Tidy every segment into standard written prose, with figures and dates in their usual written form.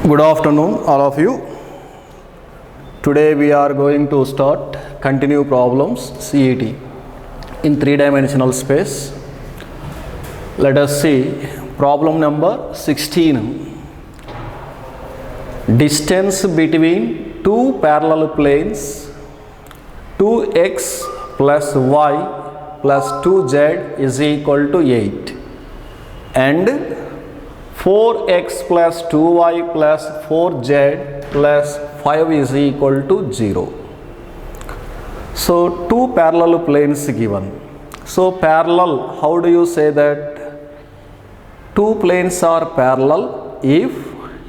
Good afternoon, all of you. Today we are going to start continue problems CET in three-dimensional space. Let us see problem number 16. Distance between two parallel planes 2x plus y plus 2z is equal to 8 and 4x plus 2y plus 4z plus 5 is equal to 0. So, two parallel planes given. So, parallel, how do you say that? Two planes are parallel if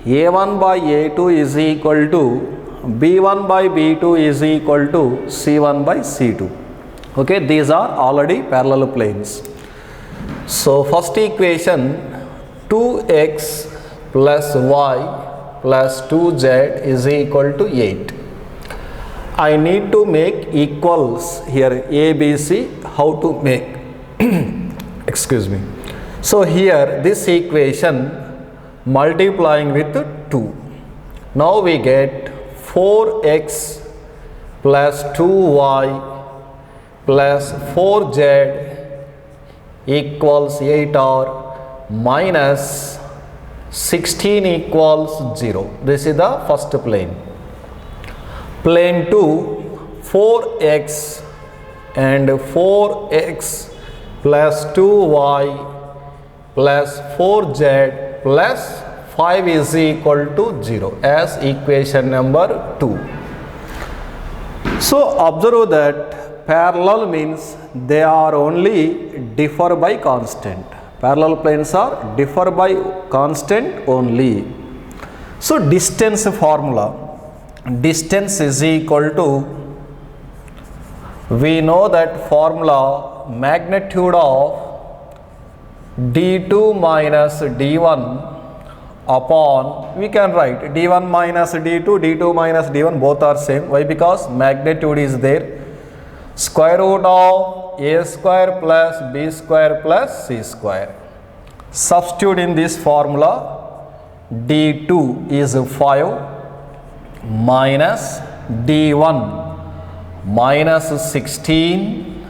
A1 by A2 is equal to B1 by B2 is equal to C1 by C2. Okay, these are already parallel planes. So, first equation 2x plus y plus 2z is equal to 8. I need to make equals here A, B, C. How to make? Excuse me. So, here this equation multiplying with 2. Now, we get 4x plus 2y plus 4z equals 8 or minus 16 equals 0. This is the first plane. Plane 2, 4x and 4x plus 2y plus 4z plus 5 is equal to 0 as equation number 2. So, observe that parallel means they are only differ by constant. Parallel planes are differ by constant only. So, distance formula. Distance is equal to, we know that formula magnitude of d2 minus d1 upon, we can write d1 minus d2, d2 minus d1 both are same. Why? Because magnitude is there. Square root of a square plus b square plus c square. Substitute in this formula, d2 is 5 minus d1 minus 16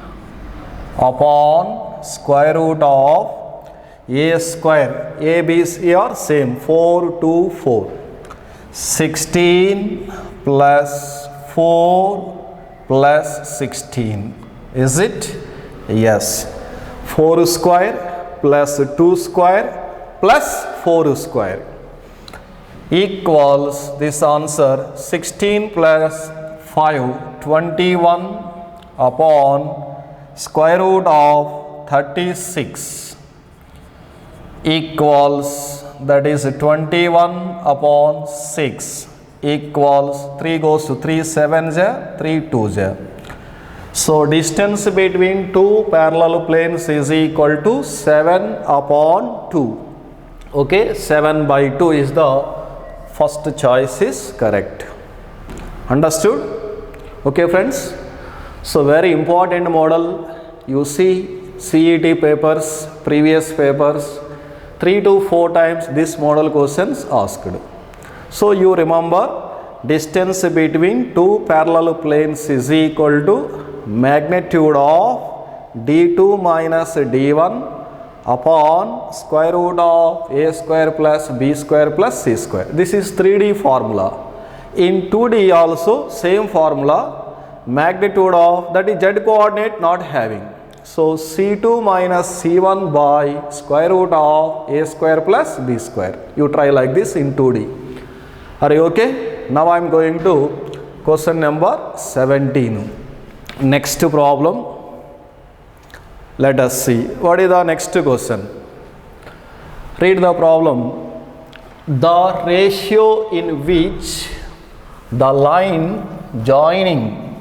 upon square root of a square, a, b, c are same, 4, 2, 4. 16 plus 4 plus 16. Is it? Yes. 4 square plus 2 square plus 4 square equals this answer 16 plus 5, 21 upon square root of 36 equals, that is 21 upon 6 equals 3 goes to 3 7s 3 2s. So, distance between two parallel planes is equal to 7 upon 2. Okay, 7 by 2 is the first choice is correct. Understood? Okay, friends. So, very important model. You see CET papers, previous papers, 3 to 4 times this model questions asked. So, you remember distance between two parallel planes is equal to magnitude of d2 minus d1 upon square root of a square plus b square plus c square. This is 3D formula. In 2D also same formula, magnitude of, that is z coordinate not having. So, c2 minus c1 by square root of a square plus b square. You try like this in 2D. Are you okay? Now, I am going to question number 17. Next problem. Let us see. What is the next question? Read the problem. The ratio in which the line joining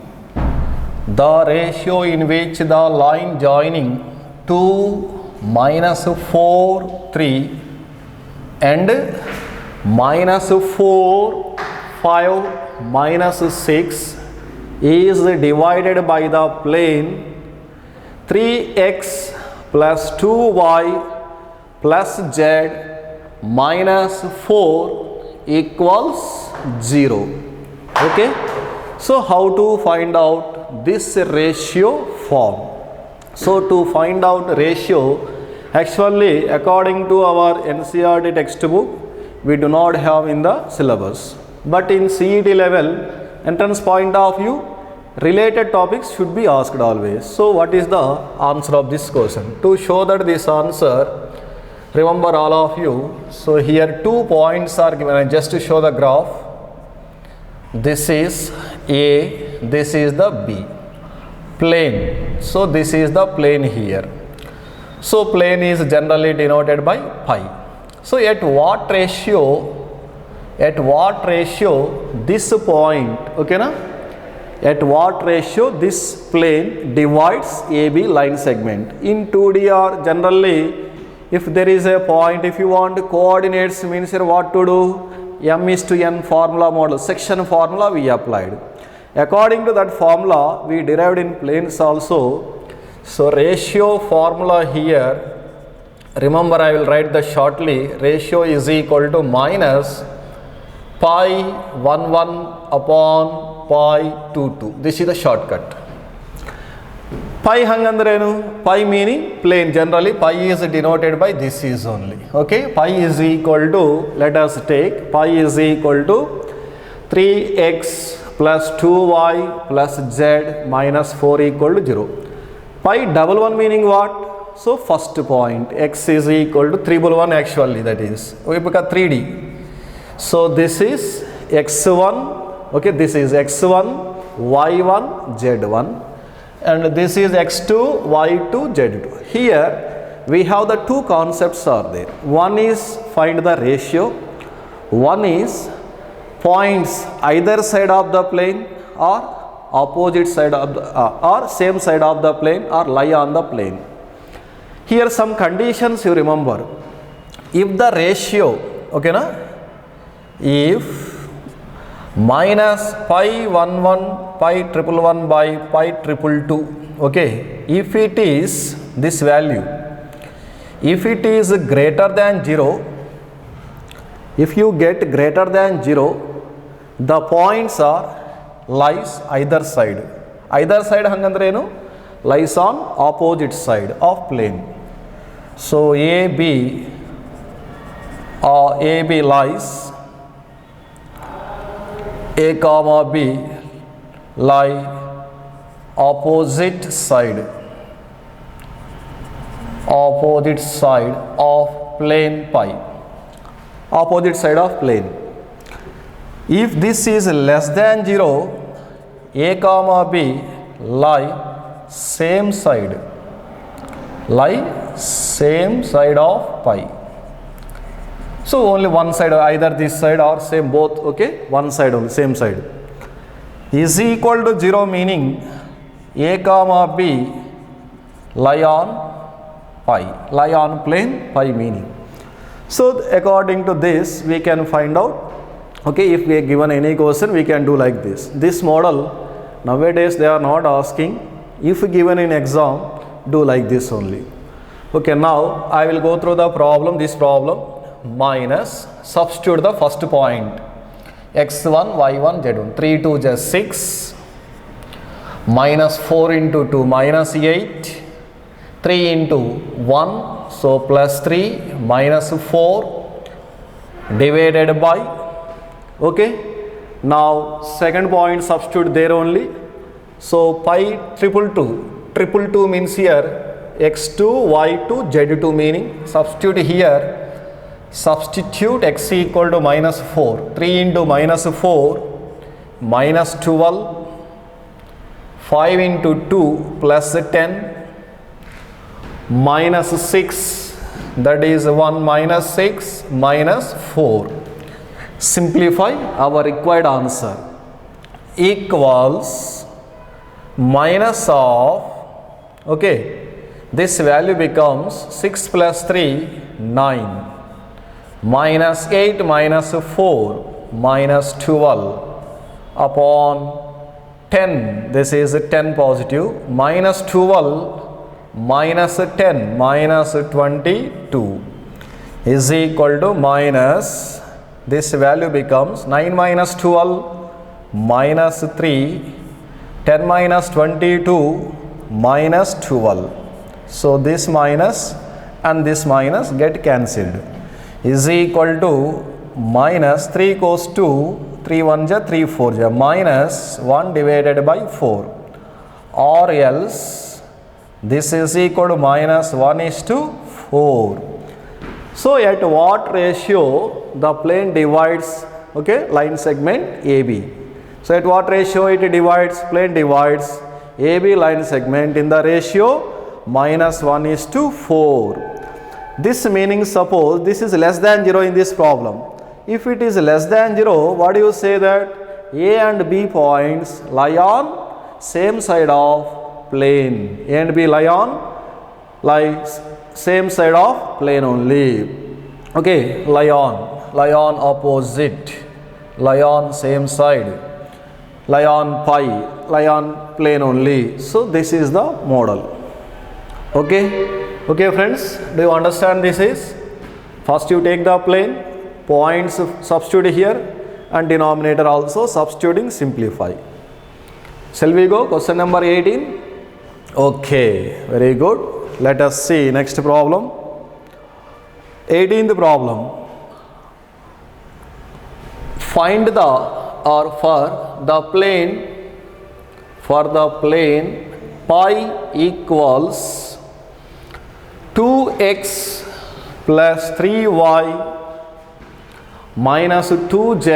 2 minus 4 3 and minus 4 5 minus 6 is divided by the plane 3x plus 2y plus z minus 4 equals 0. Okay, so how to find out this ratio form? So to find out ratio, actually according to our NCERT textbook, we do not have in the syllabus, but in CET level entrance point of view, related topics should be asked always. So what is the answer of this question? To show that this answer, remember all of you, so here 2 points are given. I just to show the graph. This is A, this is the B. Plane. So this is the plane here. So plane is generally denoted by pi. So at what ratio this point, okay na? At what ratio this plane divides AB line segment? In 2D or generally, if there is a point, if you want coordinates, means here what to do? M is to N formula model, section formula we applied. According to that formula, we derived in planes also. So ratio formula here, remember I will write the shortly. Ratio is equal to minus pi 11 upon pi 22. This is the shortcut. Pi hangandrenu, pi meaning plane. Generally pi is denoted by this is only. Okay, pi is equal to, let us take, pi is equal to 3x plus 2y plus z minus 4 equal to 0. Pi double one meaning what? So first point, x is equal to 311 actually, that is. We become 3D. So this is x1, okay, this is x1, y1, z1, and this is x2, y2, z2. Here we have the two concepts are there. One is find the ratio, one is points either side of the plane or opposite side of the or same side of the plane or lie on the plane. Here some conditions you remember. If the ratio, okay na, if minus pi 11 pi 111 by pi 222, okay, if it is this value, if it is greater than 0, if you get greater than 0, the points are lies either side. Either side hangandrenu, lies on opposite side of plane. So AB lies, A comma B lie opposite side of plane pi. Opposite side of plane. If this is less than 0, A comma B lie same side of pi. So only one side, either this side or same both, okay, one side only, same side. Is equal to 0 meaning A comma B lie on pi, lie on plane pi meaning. So according to this we can find out, okay, if we are given any question we can do like this. This model nowadays they are not asking. If given in exam, do like this only. Okay, now I will go through the problem, this problem. Minus, substitute the first point, x1, y1, z1, 3 2 just 6, minus 4 into 2 minus 8, 3 into 1, so plus 3 minus 4 divided by, okay, now second point substitute there only. So pi 222 means here x2, y2, z2 meaning, substitute here. Substitute x equal to minus 4, 3 into minus 4, minus 12, 5 into 2 plus 10, minus 6, that is 1 minus 6 minus 4. Simplify our required answer. Equals minus of, okay, this value becomes 6 plus 3, 9. Minus 8 minus 4 minus 12 upon 10, this is 10 positive, minus 12 minus 10 minus 22 is equal to minus this value becomes 9 minus 12 minus 3, 10 minus 22 minus 12. So this minus and this minus get cancelled, is equal to minus 3 goes to 3 1 ja 3 4 ja minus 1 divided by 4, or else this is equal to minus 1:4. So at what ratio the plane divides, okay, line segment AB? So at what ratio it divides? Plane divides AB line segment in the ratio minus 1:4. This meaning, suppose this is less than 0 in this problem. If it is less than 0, what do you say? That A and B points lie on same side of plane. A and B lie on same side of plane only. Okay, lie on opposite, lie on same side, lie on pi, lie on plane only. So this is the model. Okay friends, do you understand this is? First you take the plane, points substitute here, and denominator also substituting, simplify. Shall we go? Question number 18. Okay, very good. Let us see next problem. 18th problem. Find the, or for the plane pi equals 2x plus 3y minus 2z,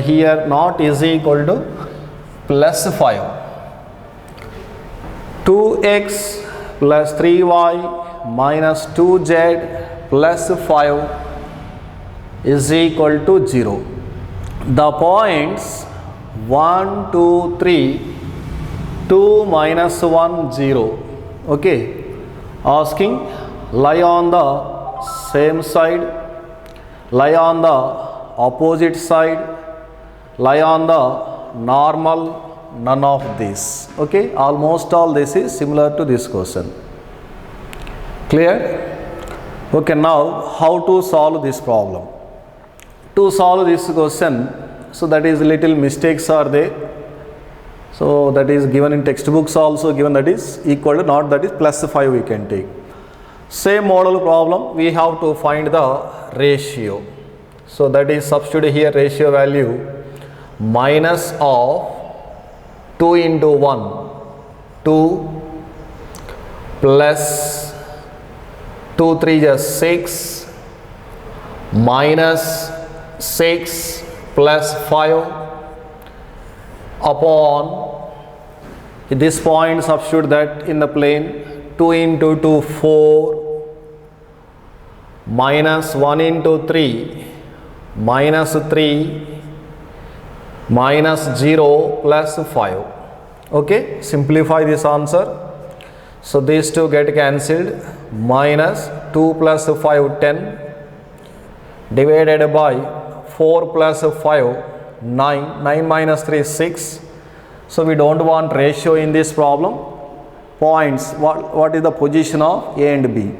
here not is equal to plus 5. 2x plus 3y minus 2z plus 5 is equal to 0. The points 1, 2, 3, 2 minus 1, 0. Okay, asking lie on the same side, lie on the opposite side, lie on the normal, none of this. Okay, almost all this is similar to this question. Clear? Okay, now how to solve this problem? To solve this question, so that is little mistakes are there. So that is given in textbooks also given, that is equal to, not that is plus 5 we can take. Same model problem, we have to find the ratio. So that is substitute here ratio value minus of 2 into 1, 2 plus 2 3 is 6 minus 6 plus 5 upon this point, substitute that in the plane, 2 into 2 4 minus 1 into 3 minus 3 minus 0 plus 5. Okay, simplify this answer. So these two get cancelled, minus 2 plus 5 10 divided by 4 plus 5 9, 9 minus 3 6. So we don't want ratio in this problem. Points, what is the position of A and B?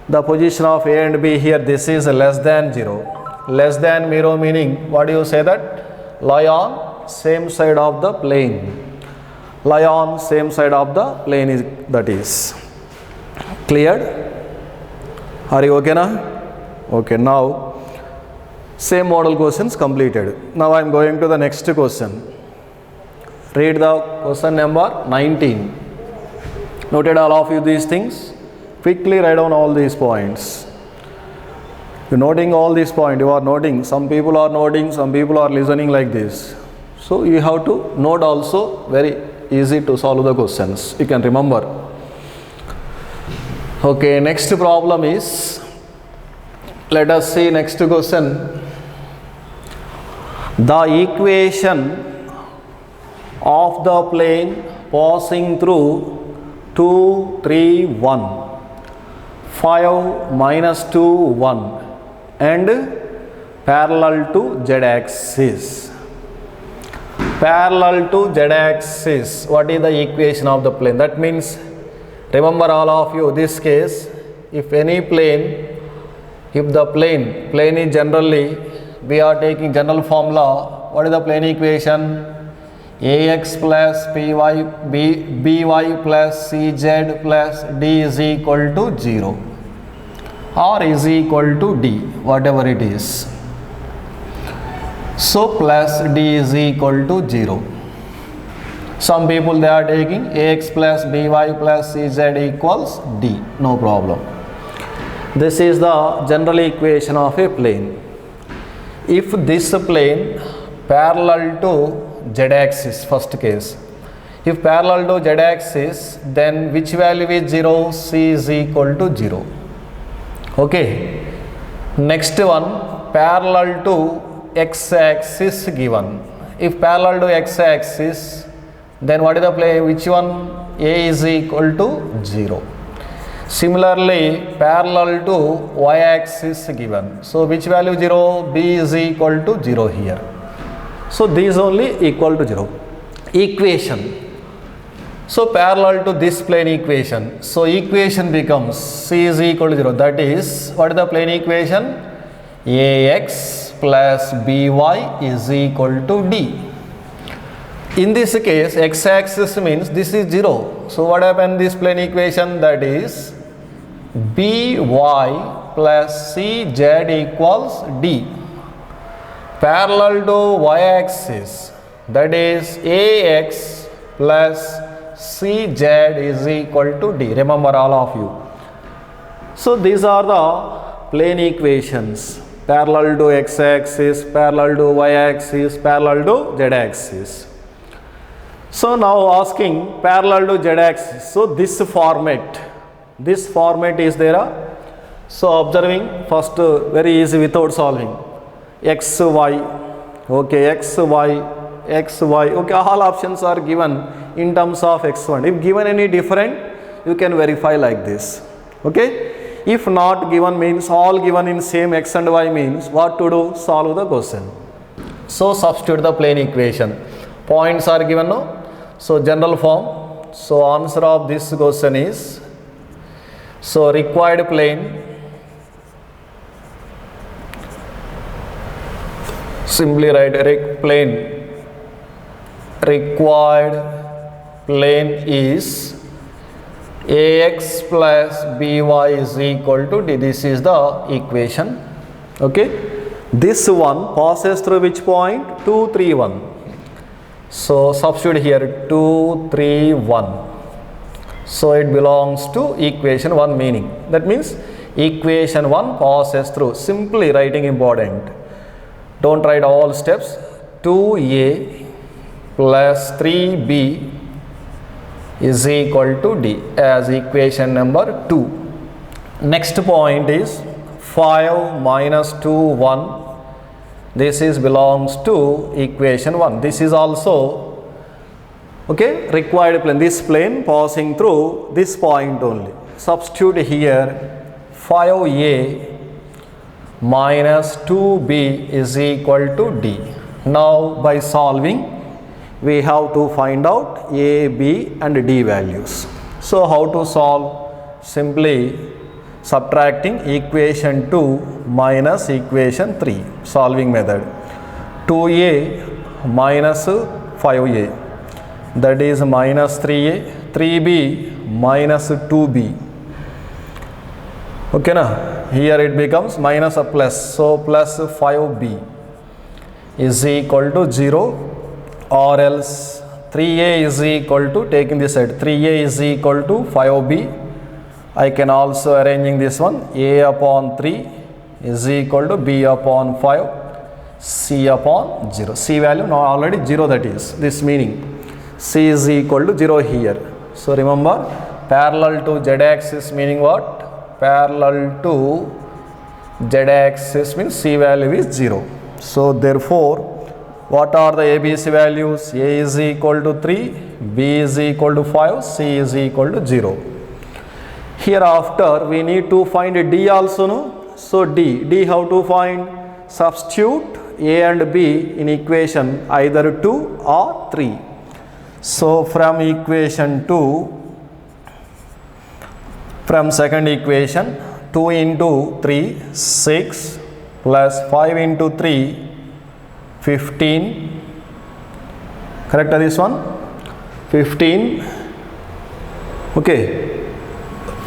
The position of A and B here, this is less than 0. Less than 0 meaning, what do you say? That lie on same side of the plane. Lie on same side of the plane is, that is cleared. Are you okay now? Okay, now same model questions completed. Now I am going to the next question. Read the question number 19. Noted all of you these things? Quickly write down all these points. You noting all these points, you are noting, some people are noting, some people are listening like this. So you have to note also, very easy to solve the questions, you can remember. Okay, next problem is, let us see next question. The equation of the plane passing through 2, 3, 1, 5, minus 2, 1 and parallel to z-axis. Parallel to z-axis, what is the equation of the plane? That means, remember all of you, this case, if any plane If the plane is generally, we are taking general formula. What is the plane equation? Ax plus by plus cz plus d is equal to 0 or is equal to d, whatever it is. So plus d is equal to 0. Some people they are taking ax plus by plus cz equals d, no problem. This is the general equation of a plane. If this plane parallel to z-axis, first case, if parallel to z-axis, then which value is 0? C is equal to 0. Okay. Next one, parallel to x-axis given. If parallel to x-axis, then what is the plane? Which one? A is equal to 0. Similarly, parallel to y-axis given. So which value 0? B is equal to 0 here. So these only equal to 0. Equation. So parallel to this plane equation. So equation becomes C is equal to 0. That is, what is the plane equation? Ax plus by is equal to d. In this case, x-axis means this is 0. So what happened in this plane equation? That is by plus cz equals d. Parallel to y-axis, that is ax plus cz is equal to d. Remember all of you. So these are the plane equations. Parallel to x-axis, parallel to y-axis, parallel to z-axis. So now asking parallel to z-axis. So this format is there. So observing first, very easy without solving. X, y, okay, X, Y, okay, all options are given in terms of x1. If given any different, you can verify like this, okay. If not given means all given in same x and y means what to do? Solve the question. So substitute the plane equation. Points are given, no? So general form. So answer of this question is, so required plane, simply write required plane is ax plus by is equal to d. This is the equation. Okay. This one passes through which point? 2, 3, 1. So substitute here 2, 3, 1. So it belongs to equation 1 meaning. That means equation 1 passes through. Simply writing important. Don't write all steps. 2a plus 3b is equal to d as equation number 2. Next point is 5 minus 2, 1. This is belongs to equation 1. This is also, okay, required plane. This plane passing through this point only. Substitute here 5a minus 2b is equal to d. Now by solving, we have to find out a, b and d values. So how to solve? Simply subtracting equation 2 minus equation 3. Solving method. 2a minus 5a. That is minus 3a. 3b minus 2b. Okay na? Here it becomes minus a plus. So plus 5b is equal to 0, or else 3a is equal to, taking this side, 3a is equal to 5b. I can also arranging this one, a upon 3 is equal to b upon 5, c upon 0. C value now already 0, that is this meaning. C is equal to 0 here. So remember, parallel to z-axis meaning what? Parallel to z-axis means C value is 0. So therefore, what are the ABC values? A is equal to 3, B is equal to 5, C is equal to 0. Hereafter, we need to find D also, no? So D how to find? Substitute A and B in equation either 2 or 3. So from equation 2, from second equation, 2 into 3, 6 plus 5 into 3, 15. Correct this one? 15. Okay.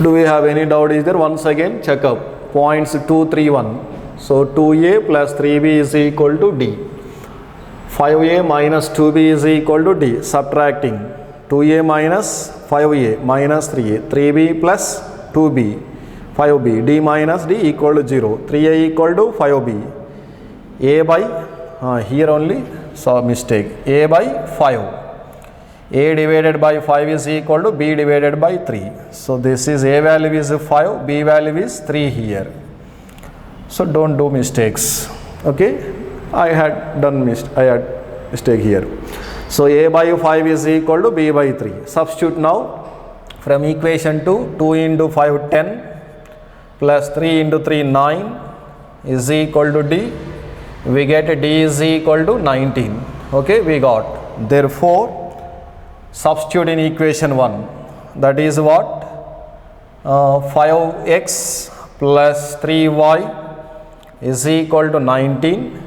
Do we have any doubt? Is there? Once again check up. Points 2, 3, 1. So 2a plus 3b is equal to d. 5a minus 2b is equal to d. Subtracting. 2a minus 5a minus 3a. 3b plus 2b. 5b. d minus d equal to 0. 3a equal to 5b. a by, here only saw mistake. a by 5. A divided by 5 is equal to b divided by 3. So this is a value is 5, b value is 3 here. So don't do mistakes. Okay, I had mistake here. So a by 5 is equal to b by 3. Substitute now from equation 2 into 5 10 plus 3 into 3 9 is equal to d. We get d is equal to 19. Okay, we got. Therefore substitute in equation 1, that is what? 5x plus 3y is equal to 19.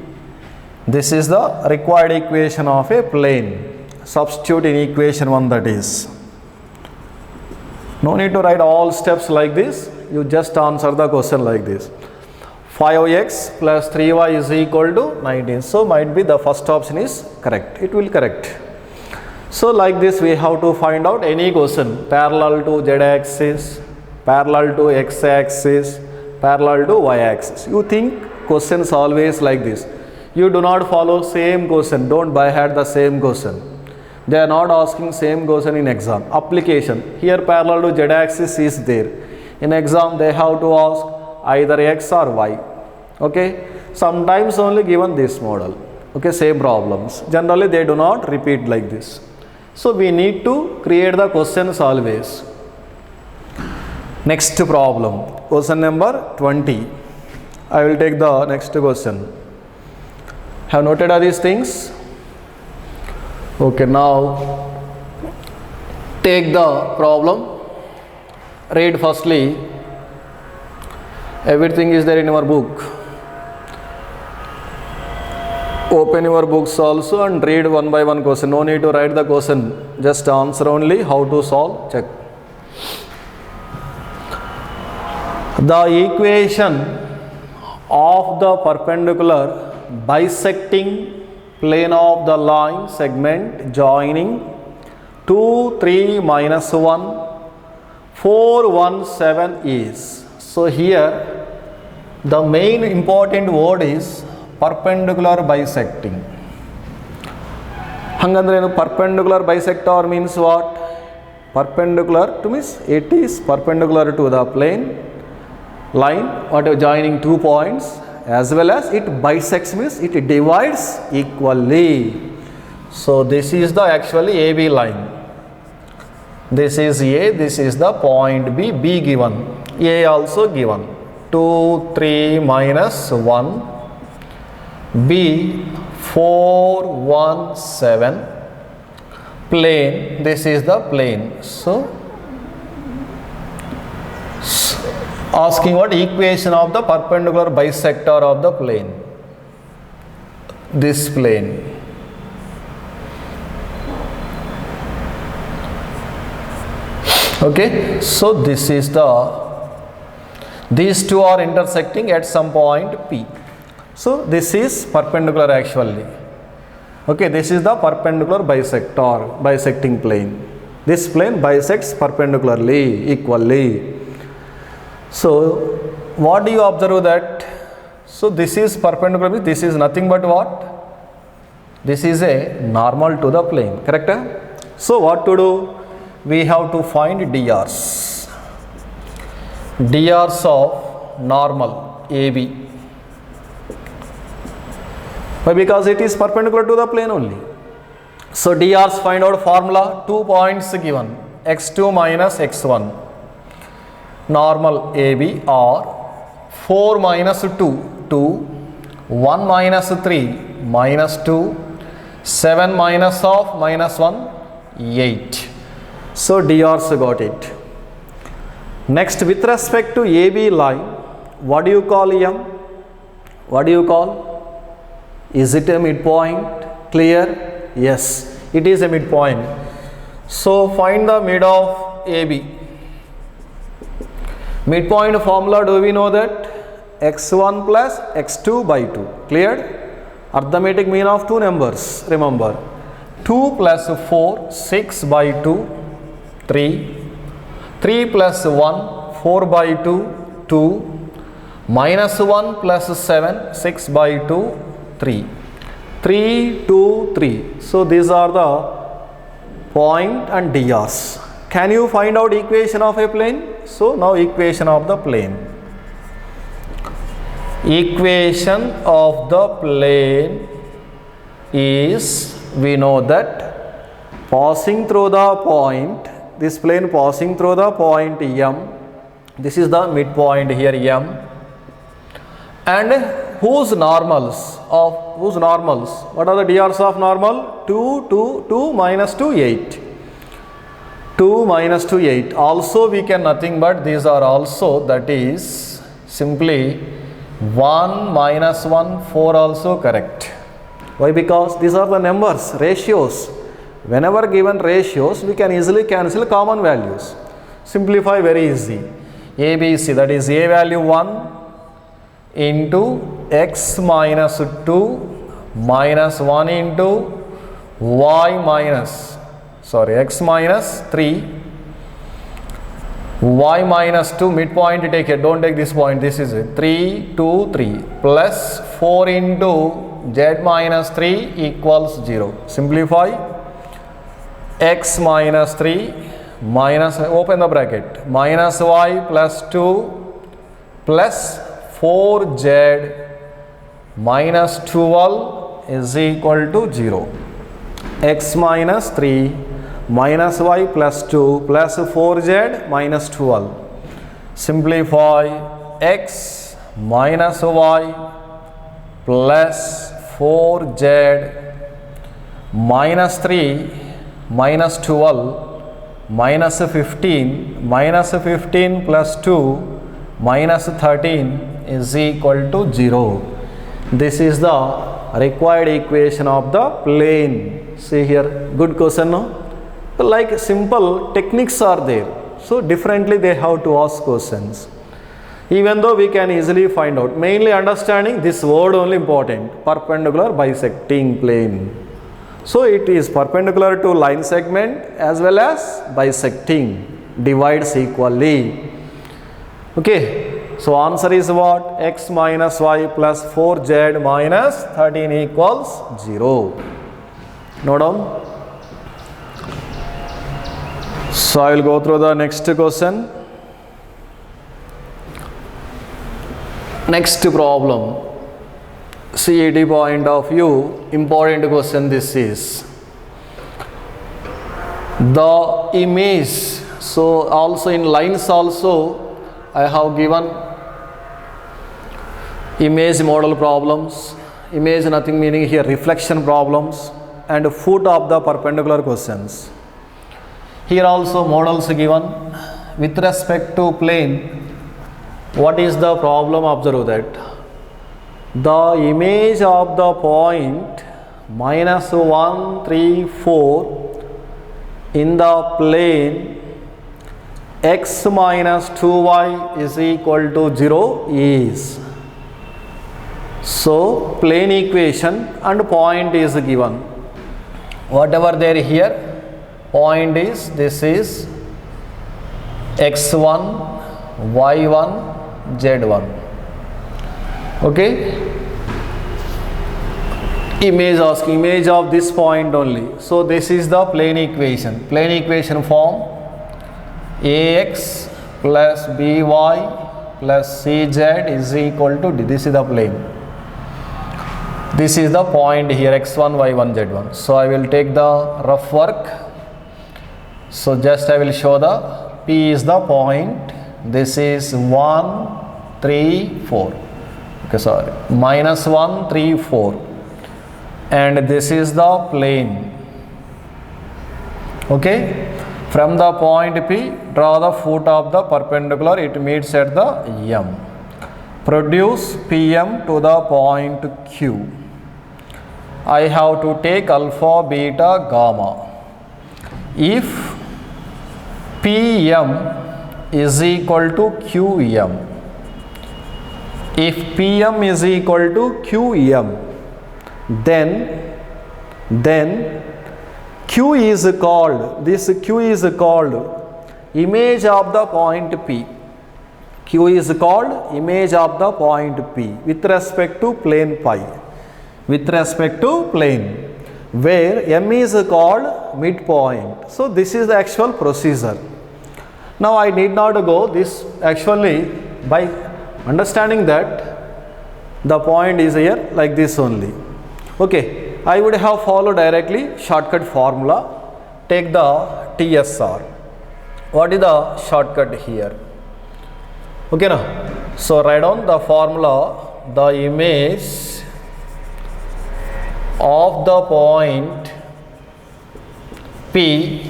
This is the required equation of a plane. Substitute in equation 1, that is. No need to write all steps like this. You just answer the question like this. 5x plus 3y is equal to 19. So might be the first option is correct. It will correct. So like this we have to find out any question parallel to z-axis, parallel to x-axis, parallel to y-axis. You think questions always like this. You do not follow same question. Don't by heart the same question. They are not asking same question in exam. Application. Here parallel to z-axis is there. In exam they have to ask either x or y. Okay. Sometimes only given this model. Okay. Same problems. Generally they do not repeat like this. So we need to create the questions always. Next problem, question number 20. I will take the next question. Have noted all these things? Okay, now take the problem. Read firstly. Everything is there in your book. Open your books also and read one by one question. No need to write the question. Just answer only. How to solve? Check. The equation of the perpendicular bisecting plane of the line segment joining 2, 3, minus 1, 4, 1, 7 is. So here the main important word is perpendicular bisecting. Hangandre perpendicular bisector means what? Perpendicular to means it is perpendicular to the plane line whatever joining 2 points, as well as it bisects means it divides equally. So this is the actually AB line. This is A, this is the point B, B given, A also given. 2, 3, minus 1, B 4, 1, 7, plane, this is the plane. So asking what equation of the perpendicular bisector of the plane, this plane. Okay, so this is these two are intersecting at some point P. So this is perpendicular actually. Okay, this is the perpendicular bisector, bisecting plane. This plane bisects perpendicularly, equally. So what do you observe that? So this is perpendicular, this is nothing but what? This is a normal to the plane, correct? So what to do? We have to find DRs. DRs of normal AB. Why? Because it is perpendicular to the plane only. So DRs, find out formula. 2 points given, x2 minus x1. Normal AB are 4 minus 2, 2, 1 minus 3, minus 2, 7 minus of minus 1, 8. So DRs got it. Next, with respect to AB line, what do you call M? What do you call? Is it a midpoint? Clear? Yes, it is a midpoint. So find the mid of AB. Midpoint formula, do we know that? x1 plus x2 by 2. Clear? Arithmetic mean of two numbers, remember. 2 plus 4, 6 by 2, 3. 3 plus 1, 4 by 2, 2. Minus 1 plus 7, 6 by 2, 3. 3, 2, 3. So these are the point and DRs. Can you find out equation of a plane? So now equation of the plane. Equation of the plane is, we know that passing through the point, this plane passing through the point M, this is the midpoint here M, and whose normals, what are the DRs of normal? 2, 2, 2, minus 2, 8. 2 minus 2, 8. Also we can nothing but these are also, that is simply 1 minus 1, 4 also correct. Why? Because these are the numbers, ratios. Whenever given ratios, we can easily cancel common values. Simplify very easy. A, B, C, that is A value 1 into x minus 2 minus 1 into y minus, x minus 3, y minus 2, midpoint take it, don't take this point, this is it, 3, 2, 3, plus 4 into z minus 3 equals 0. Simplify. X minus 3 minus, open the bracket, minus y plus 2 plus 4z minus 12 is equal to 0. X minus 3 minus y plus 2 plus 4z minus 12. Simplify. X minus y plus 4z minus 3 minus 12 minus 15 plus 2 minus 13 is equal to 0. This is the required equation of the plane. See here, good question, no? Like simple techniques are there, so differently they have to ask questions. Even though we can easily find out, mainly understanding this word only important, perpendicular bisecting plane. So it is perpendicular to line segment as well as bisecting, divides equally. Okay, so answer is what? X minus y plus 4z minus 13 equals 0. Note down. So I will go through the next question. Next problem. CET point of view, important question this is. The image, so also in lines also I have given image model problems, image nothing meaning here reflection problems, and foot of the perpendicular questions. Here also models given with respect to plane. What is the problem? Observe that the image of the point minus 1, 3, 4 in the plane x minus 2y is equal to 0 is. So plane equation and point is given. Whatever there here, point is, this is x1, y1, z1. Okay, image asking image of this point only. So this is the plane equation form. Ax plus by plus cz is equal to d. This is the plane. This is the point here, x1, y1, z1. So I will take the rough work. So just I will show the P is the point. This is 1, 3, 4. Okay, sorry, minus 1, 3, 4, and this is the plane. Okay, From the point P, draw the foot of the perpendicular, it meets at the M. Produce PM to the point Q. I have to take alpha, beta, gamma. If PM is equal to QM, if PM is equal to QM, then Q is called, this Q is called image of the point P. Q is called image of the point P with respect to plane pi. With respect to plane, where M is called midpoint. So this is the actual procedure. Now I need not go this, actually by understanding that the point is here like this only. Okay, I would have followed directly shortcut formula. Take the TSR. What is the shortcut here? Okay, now so write down the formula. The image of the point P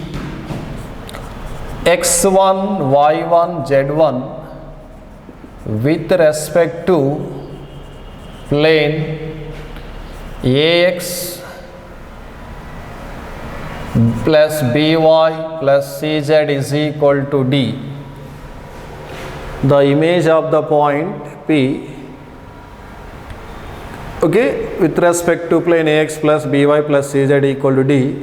x1, y1, z1 with respect to plane AX plus BY plus CZ is equal to D. The image of the point P, okay, with respect to plane AX plus BY plus CZ equal to D,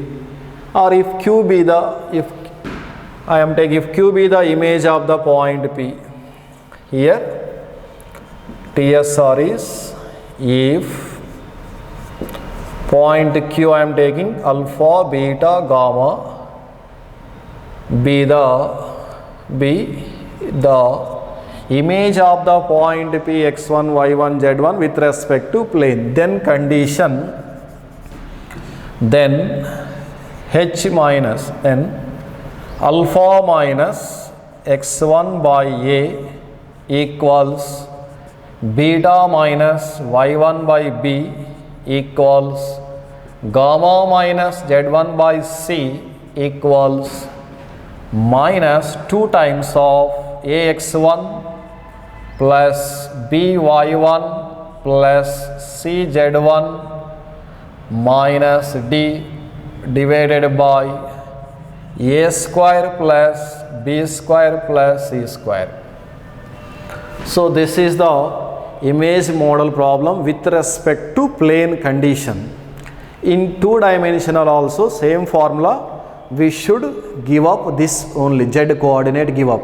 or if Q be the, if I am taking, if Q be the image of the point P, here TSR is if point Q I am taking alpha, beta, gamma be the image of the point P x1, y1, z1 with respect to plane, then condition, then H minus n alpha minus x1 by A equals beta minus y1 by B equals gamma minus z1 by C equals minus 2 times of AX1 plus BY1 plus CZ1 minus D divided by A square plus B square plus C square. So this is the image model problem with respect to plane condition. In 2-dimensional also same formula, we should give up this only, Z coordinate give up.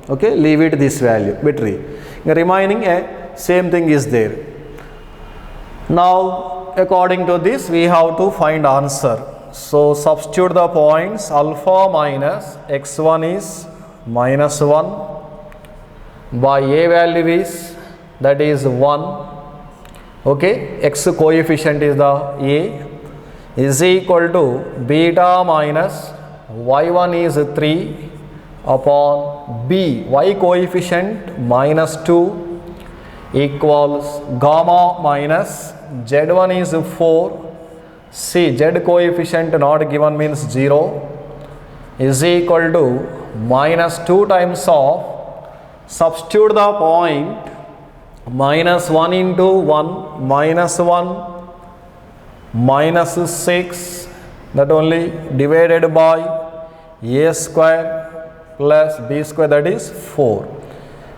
Okay, leave it this value, battery. Remaining same thing is there. Now according to this we have to find answer. So substitute the points. Alpha minus x1 is minus 1 by A value is, that is 1. Okay, x coefficient is the A, is equal to beta minus y1 is 3 upon B, y coefficient minus 2 equals gamma minus z1 is 4, C, z coefficient not given means 0, is equal to minus 2 times of, substitute the point, minus 1 into 1 minus 1 minus 6, that only divided by A square plus B square, that is 4.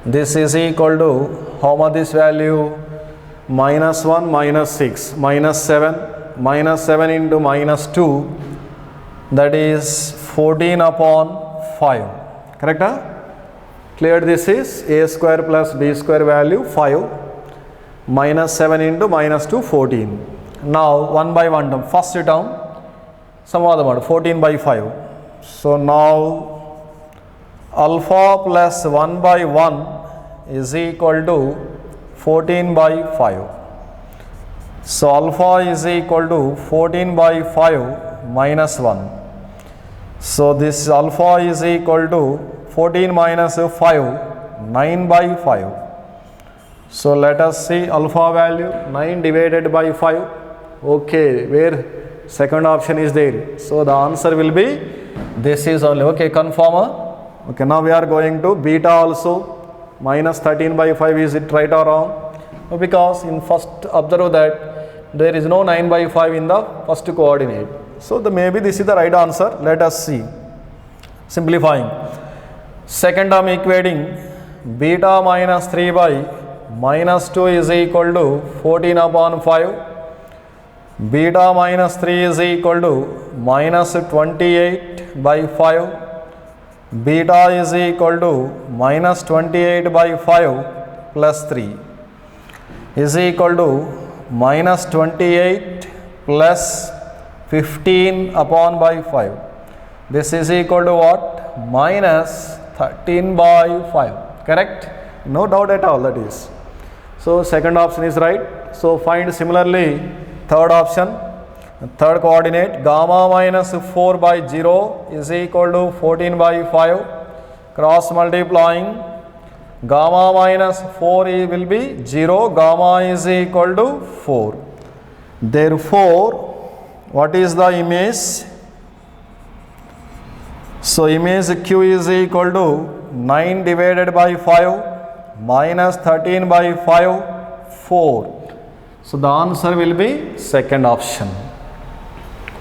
This is equal to how much this value? Minus 1 minus 6 minus 7, minus 7 into minus 2, that is 14 upon 5. Correct? Huh? Clear? This is A square plus B square value 5 minus 7 into minus 2 14. Now 1 by 1 term, first term some other word 14 by 5. So now alpha plus 1 by 1 is equal to 14 by 5. So alpha is equal to 14 by 5 minus 1. So this alpha is equal to 14 minus 5, 9 by 5. So let us see alpha value, 9 divided by 5. Okay, where second option is there. So the answer will be This is only, okay, confirm. Okay, now we are going to beta also. Minus 13 by 5, is it right or wrong? Because in first observe that there is no 9 by 5 in the first coordinate. So maybe this is the right answer. Let us see. Simplifying. Second term equating beta minus 3 by minus 2 is equal to 14 upon 5. Beta minus 3 is equal to minus 28 by 5. Beta is equal to minus 28 by 5 plus 3 is equal to minus 28 plus 15 upon by 5. This is equal to what? Minus 13 by 5. Correct? No doubt at all that is. So second option is right. So find similarly third option. Third coordinate gamma minus 4 by 0 is equal to 14 by 5. Cross multiplying gamma minus 4 will be 0. Gamma is equal to 4. Therefore, what is the image? So image Q is equal to 9 divided by 5 minus 13 by 5, 4. So the answer will be second option.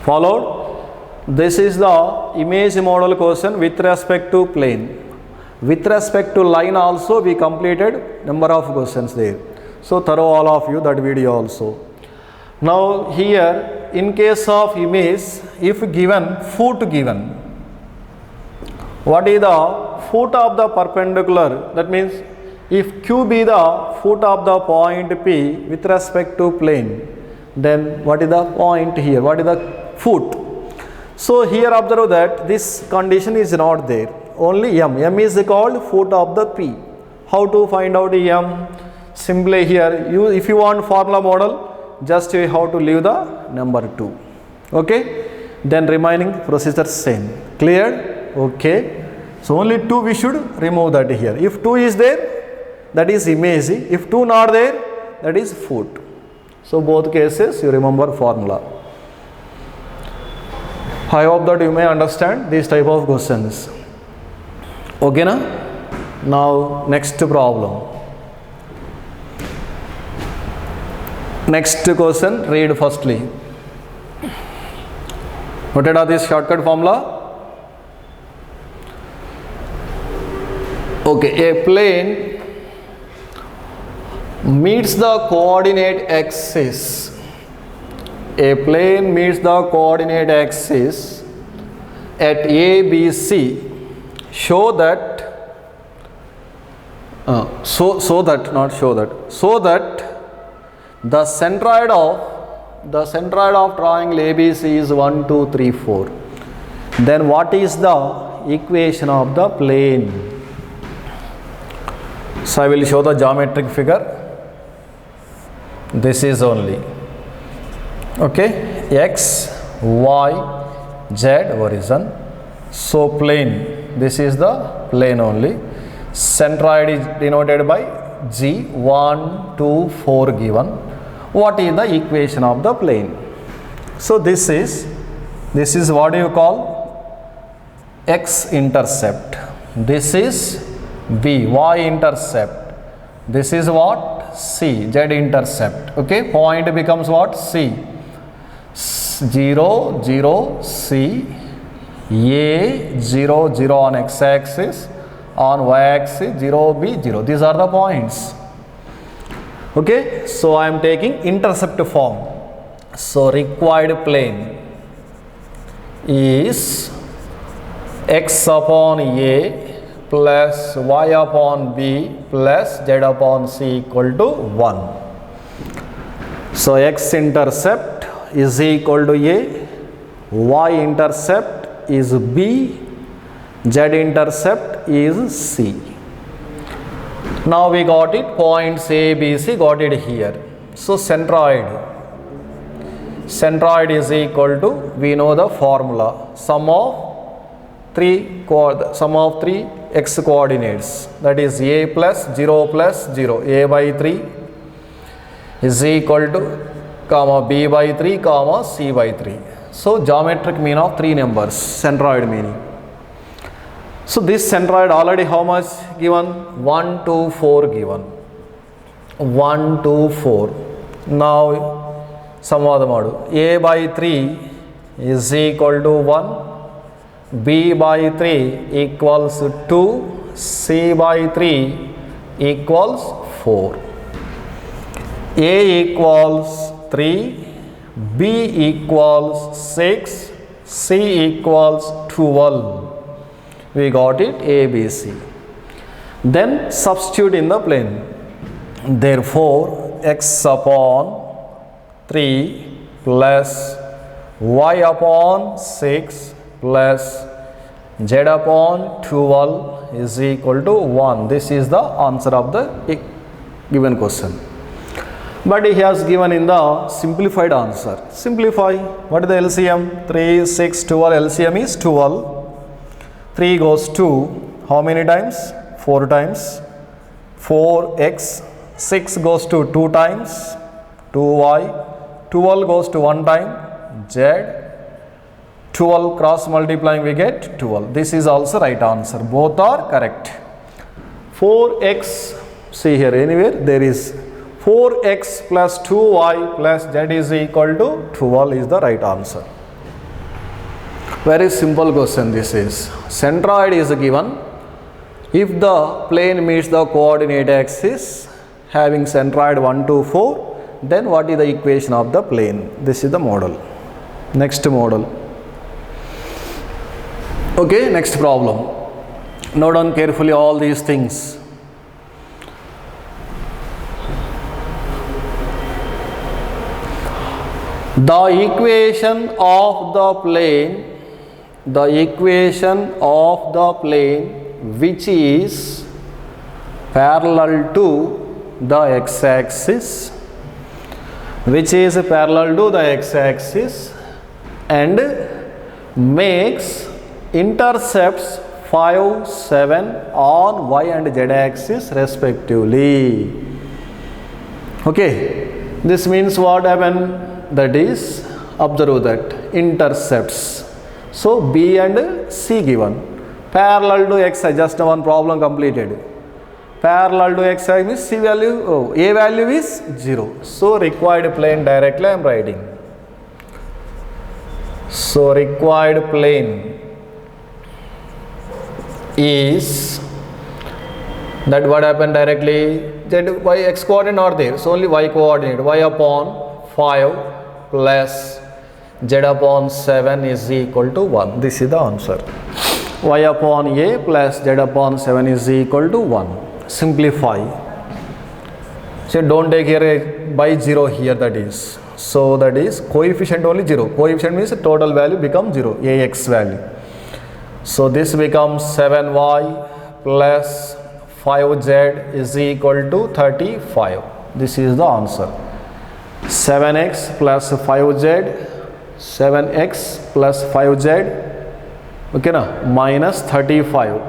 Followed. This is the image model question with respect to plane. With respect to line also we completed number of questions there. So thorough all of you that video also. Now here in case of image, if given foot given, what is the foot of the perpendicular? That means if Q be the foot of the point P with respect to plane, then what is the point here? What is the foot? So here observe that this condition is not there. Only M. M is called foot of the P. How to find out M? Simply here, if you want formula model, just you have to leave the number 2. Okay? Then remaining procedure same. Clear? Okay. So only 2 we should remove that here. If 2 is there, that is image. If 2 not there, that is foot. So both cases you remember formula. I hope that you may understand these type of questions. Okay na? Now next problem. Next question, read firstly. What are this shortcut formula? Okay, a plane meets the coordinate axis. A plane meets the coordinate axis at A, B, C. Show that so that the centroid of triangle ABC is 1, 2, 3, 4. Then what is the equation of the plane? So I will show the geometric figure. This is only. Okay, X, Y, Z horizon. So plane, this is the plane only. Centroid is denoted by G, 1, 2, 4 given. What is the equation of the plane? So this is what you call X intercept. This is B, Y intercept. This is what? C, Z intercept. Okay, point becomes what? C. 0, 0, C, A, 0, 0 on x-axis, on y-axis, 0, B, 0. These are the points. Okay, so I am taking intercept form. So required plane is x upon A plus y upon B plus z upon C equal to 1. So x intercept is equal to A, y intercept is B, z intercept is C. Now we got it, points A, B, C, got it here. So centroid is equal to, we know the formula, sum of three x coordinates, that is A plus 0 plus 0, A by 3 is equal to comma B by 3 comma C by 3. So geometric mean of 3 numbers, centroid meaning. So this centroid already how much given? 1, 2, 4 given. 1, 2, 4. Now samvada madu. A by 3 is equal to 1. B by 3 equals 2. C by 3 equals 4. A equals 3. B equals 6. C equals 12. We got it, A, B, C. Then substitute in the plane. Therefore, x upon 3 plus y upon 6 plus z upon 12 is equal to 1. This is the answer of the given question. But he has given in the simplified answer. Simplify. What is the LCM? 3, 6, 12. LCM is 12. 3 goes to how many times? 4 times. 4x. 6 goes to 2 times. 2y. 12 goes to 1 time. Z. 12 cross multiplying we get 12. This is also right answer. Both are correct. 4x. See here anywhere there is 4x plus 2y plus z is equal to 12 is the right answer. Very simple question this is. Centroid is given. If the plane meets the coordinate axis having centroid 1 to 4, then what is the equation of the plane? This is the model. Next model. Okay, next problem. Note down carefully all these things. The equation of the plane which is parallel to the x-axis, and makes intercepts 5, 7 on y and z axis respectively. Okay, this means what happened? That is, observe that intercepts. So B and C given. Parallel to x, just one problem completed. Parallel to x means C value, A value is 0. So required plane directly I am writing. So required plane is that what happened directly? Z, y, x coordinate not there. So only y coordinate. Y upon 5 plus z upon 7 is equal to 1. This is the answer. Y upon a plus z upon 7 is equal to 1. Simplify. So don't take here a by 0 here, that is. So that is coefficient only 0. Coefficient means total value becomes 0, ax value. So this becomes 7y plus 5z is equal to 35. This is the answer. 7x plus 5z, 7x plus 5z, okay na, minus 35.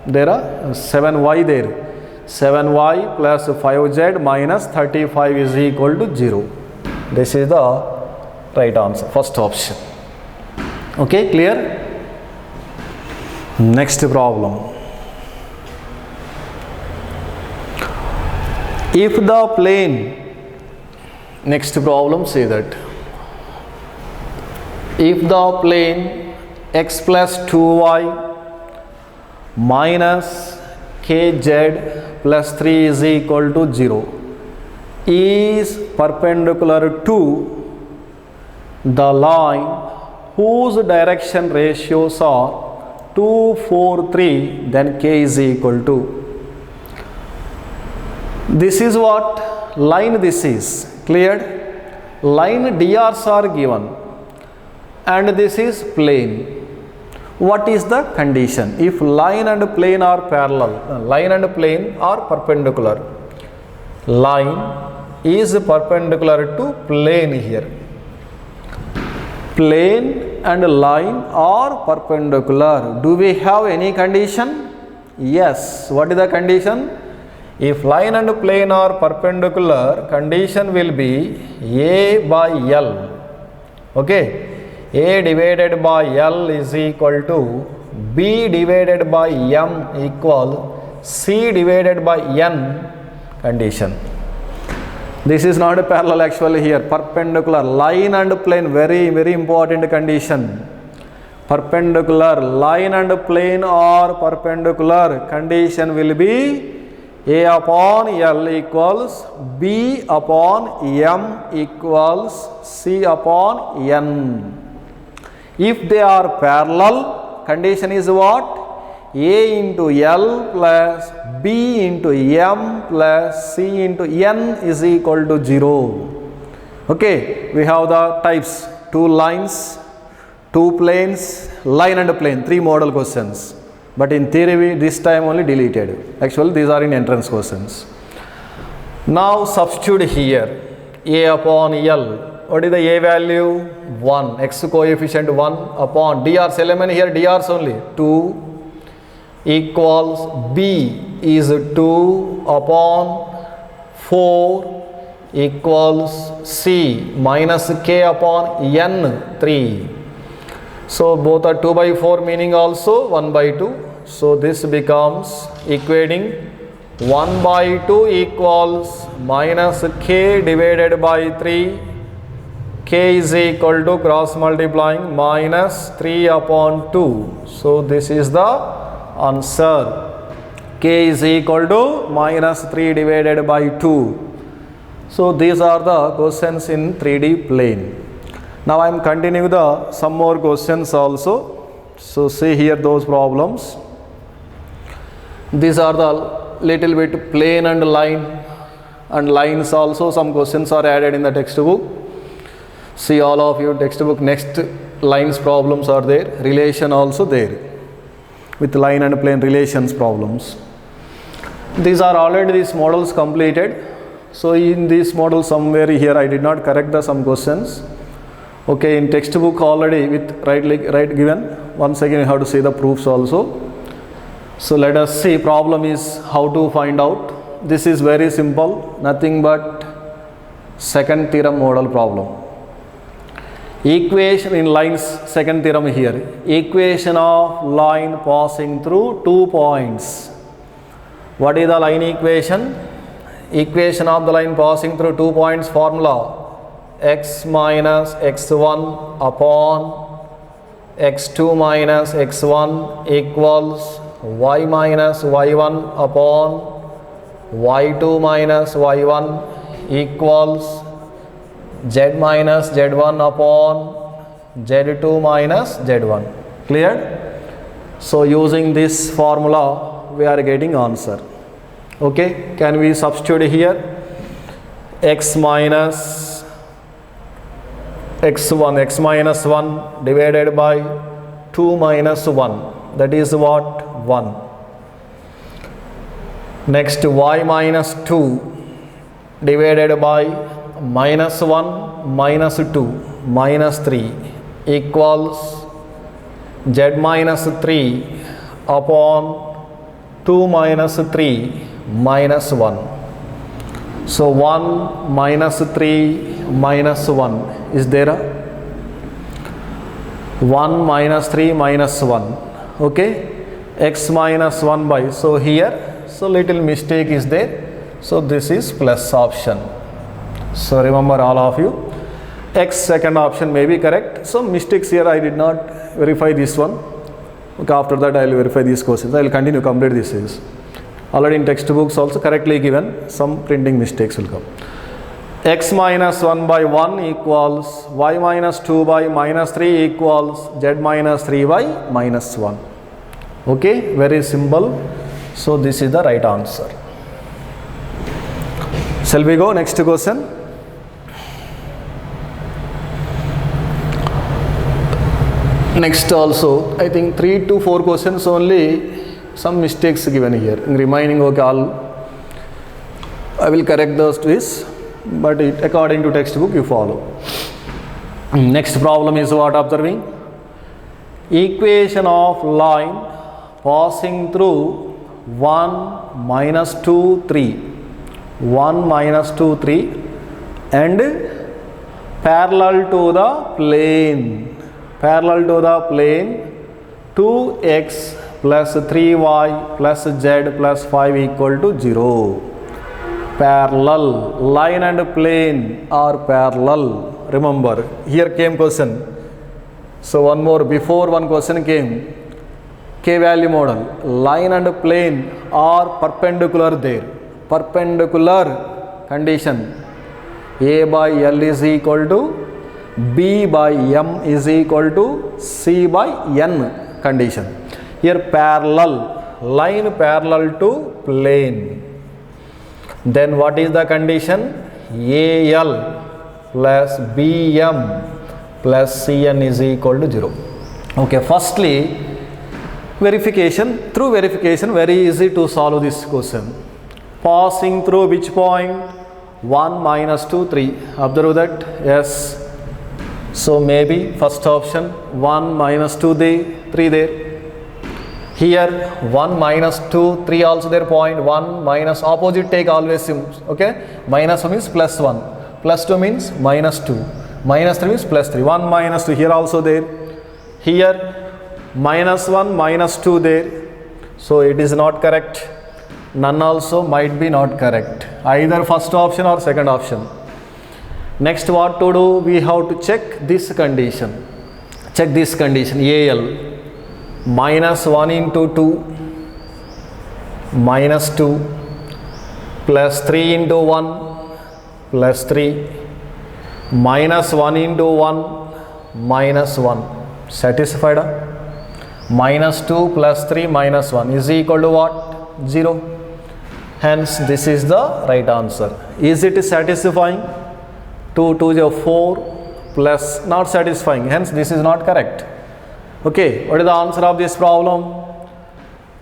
There are 7y there. 7y plus 5z minus 35 is equal to 0. This is the right answer, first option. Okay, clear? Next problem. If the plane, next problem say that if the plane x plus 2y minus kz plus 3 is equal to 0 is perpendicular to the line whose direction ratios are 2, 4, 3, then k is equal to. This is what line this is. Cleared? Line DRs are given and this is plane. What is the condition? If line and plane are parallel, line and plane are perpendicular. Line is perpendicular to plane here. Plane and line are perpendicular. Do we have any condition? Yes. What is the condition? If line and plane are perpendicular, condition will be A by L. Okay. A divided by L is equal to B divided by M equal C divided by N condition. This is not a parallel actually here, perpendicular, line and plane, very important condition. Perpendicular, line and plane or perpendicular, condition will be A upon L equals B upon M equals C upon N. If they are parallel, condition is what? A into L plus B into M plus C into N is equal to 0. Okay, we have the types, two lines, two planes, line and plane, three model questions. But in theory, we this time only deleted. Actually, these are in entrance questions. Now substitute here, A upon L. What is the A value? 1. X coefficient 1 upon dr's element here, dr's only 2 equals B is 2 upon 4 equals C minus K upon N 3. So both are 2 by 4 meaning also 1 by 2. So this becomes equating 1 by 2 equals minus K divided by 3. K is equal to cross multiplying minus 3 upon 2. So this is the answer. K is equal to minus 3 divided by 2. So these are the questions in 3D plane. Now I am continuing the some more questions also. So see here those problems. These are the little bit plane and line, and lines also some questions are added in the textbook. See all of you textbook next lines problems are there, relation also there with line and plane relations problems. These are already these models completed. So in this model somewhere here I did not correct the some questions. Okay, in textbook already with right given. Once again you have to see the proofs also. So let us see problem is how to find out. This is very simple, nothing but second theorem model problem. Equation in lines, second theorem here. Equation of line passing through 2 points. What is the line equation? Equation of the line passing through 2 points formula. X minus x1 upon x2 minus x1 equals y minus y1 upon y2 minus y1 equals z minus z1 upon z2 minus z1. Clear? So using this formula we are getting answer. Okay, can we substitute here? X minus x1, x minus 1 divided by 2 minus 1, that is what? 1. Next y minus 2 divided by minus 1 minus 2 minus 3 equals z minus 3 upon 2 minus 3 minus 1. So 1 minus 3 minus 1 is there a 1 minus 3 minus 1. Okay, x minus 1 by, so here so little mistake is there, so this is plus option. So remember all of you, x second option may be correct. Some mistakes here I did not verify this one. Okay, after that I will verify these questions. I will continue complete this is already in textbooks also correctly given, some printing mistakes will come. X minus 1 by 1 equals y minus 2 by minus 3 equals z minus 3 by minus 1. Okay, very simple. So this is the right answer. Shall we go next question? Next also I think 3 to 4 questions only, some mistakes given here. In remaining okay, all I will correct those twists, but according to textbook you follow. Next problem is what observing? Equation of line passing through 1 minus 2 3 1 minus 2 3 and parallel to the plane. parallel to the plane 2x plus 3y plus z plus 5 equal to 0. Parallel, line and plane are parallel. Remember, here came question. So one more, before one question came, K-value model. Line and plane are perpendicular there. Perpendicular condition. A by L is equal to B by M is equal to C by N condition. Here parallel, line parallel to plane. Then what is the condition? AL plus BM plus CN is equal to 0. Okay, firstly, verification. Through verification, very easy to solve this question. Passing through which point? 1, minus 2, 3. Observe that? Yes. So maybe first option 1, minus 2, 3 there. Here 1, minus 2, 3 also there, point 1, minus opposite take always, okay? Minus 1 means plus 1, plus 2 means minus 2, minus 3 means plus 3, 1 minus 2 here also there. Here minus 1, minus 2 there. So it is not correct. None also might be not correct. Either first option or second option. Next what to do? We have to check this condition. Check this condition. AL minus 1 into 2 minus 2 plus 3 into 1 plus 3 minus 1 into 1 minus 1. Satisfied? Minus 2 plus 3 minus 1 is equal to what? 0. Hence this is the right answer. Is it satisfying? 2, 2 is 4 plus not satisfying. Hence this is not correct. Okay, what is the answer of this problem?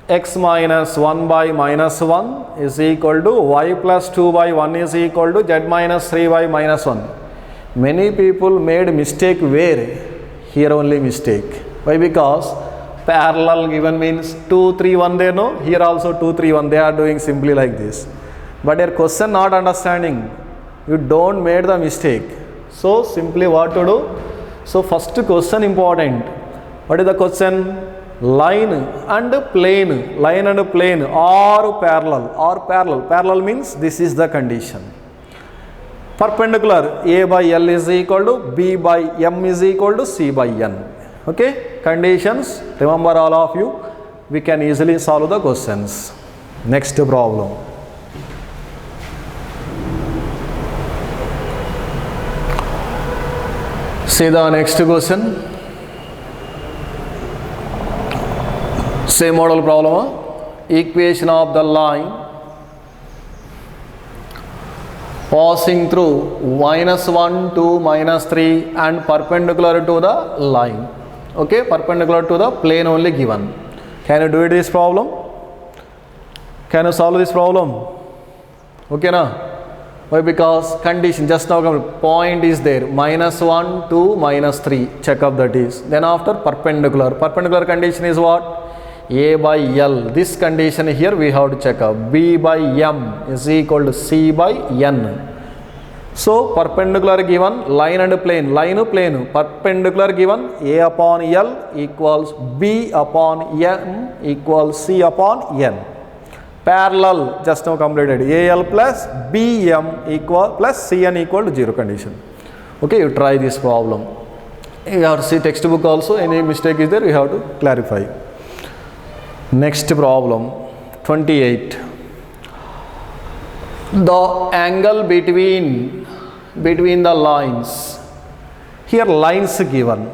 X minus 1 by minus 1 is equal to y plus 2 by 1 is equal to z minus 3y minus 1. Many people made mistake where? Here only mistake. Why? Because parallel given means 2, 3, 1 there, no? Here also 2, 3, 1. They are doing simply like this. But your question not understanding. You don't made the mistake. So simply what to do? So first question important. What is the question? Line and plane. Line and plane are parallel. Are parallel. Parallel means this is the condition. Perpendicular. A by L is equal to B by M is equal to C by N. Okay. Conditions. Remember all of you. We can easily solve the questions. Next problem. See the next question. Same model problem. Equation of the line passing through minus 1 to minus 3 and perpendicular to the line. Okay, perpendicular to the plane only given. Can you do this problem? Can you solve this problem? Okay, na? Why? Because condition just now point is there, minus 1 to minus 3. Check up that is. Then after perpendicular. Perpendicular condition is what? A by L. This condition here we have to check up. B by M is equal to C by N. So perpendicular given, line and plane. Line and plane. Perpendicular given, A upon L equals B upon M equals C upon N. Parallel just now completed. AL plus BM equal plus CN equal to 0 condition. Okay, you try this problem. You have to see textbook also. Any mistake is there, you have to clarify. Next problem, 28. The angle between the lines. Here lines given.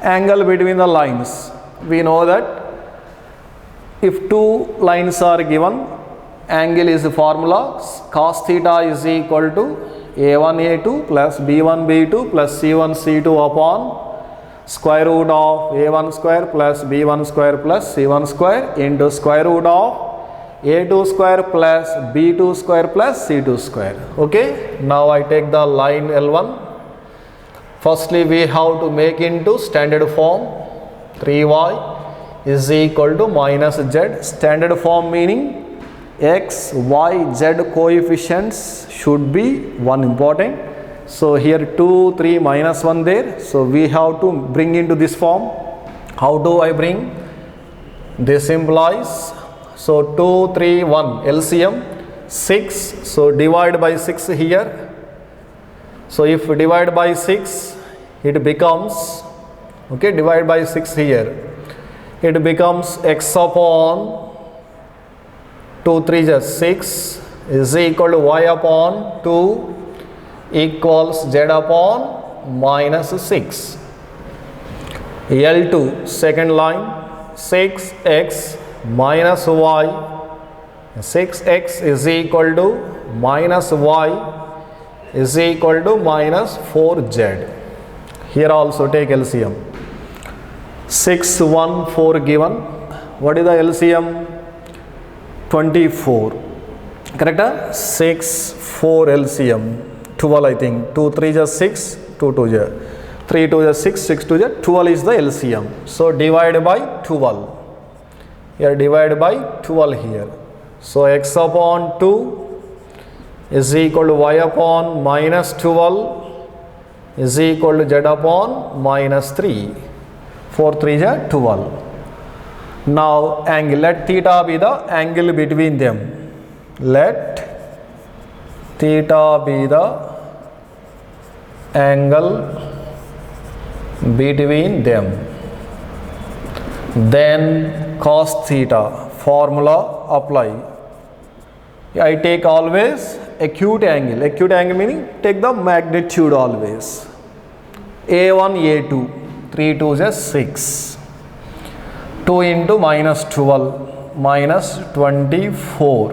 Angle between the lines. We know that if two lines are given, angle is the formula cos theta is equal to A1 A2 plus B1 B2 plus C1 C2 upon square root of A1 square plus B1 square plus C1 square into square root of A2 square plus B2 square plus C2 square. Okay, now I take the line L1. Firstly, we have to make into standard form. 3y is equal to minus z. Standard form meaning x, y, z coefficients should be one important. So here 2, 3 minus 1 there. So we have to bring into this form. How do I bring? This implies, so 2, 3, 1 LCM 6. So divide by 6 here. So if divide by 6, it becomes, okay, divide by 6 here. It becomes x upon 2, 3 is 6 is equal to y upon 2 equals z upon minus 6. L2 second line, 6x minus y, 6x is equal to minus y is equal to minus 4z. Here also take LCM. 6, 1, 4 given. What is the LCM? 24. Correct? 6, 4 LCM. 12 I think. 2, 3 is 6, 2, 2 is 3, 2 is 6, 6, 2 is 12 is the LCM. So divide by 12. Here divide by 12 here. So x upon 2 is equal to y upon minus 12 is equal to z upon minus 3. 4, 3 is 12. Now angle, let theta be the angle between them. Let theta be the angle between them. Then cos theta, formula apply. I take always acute angle. Acute angle meaning take the magnitude always. A1, A2, 3, 2 is 6. 2 into minus 12, minus 24.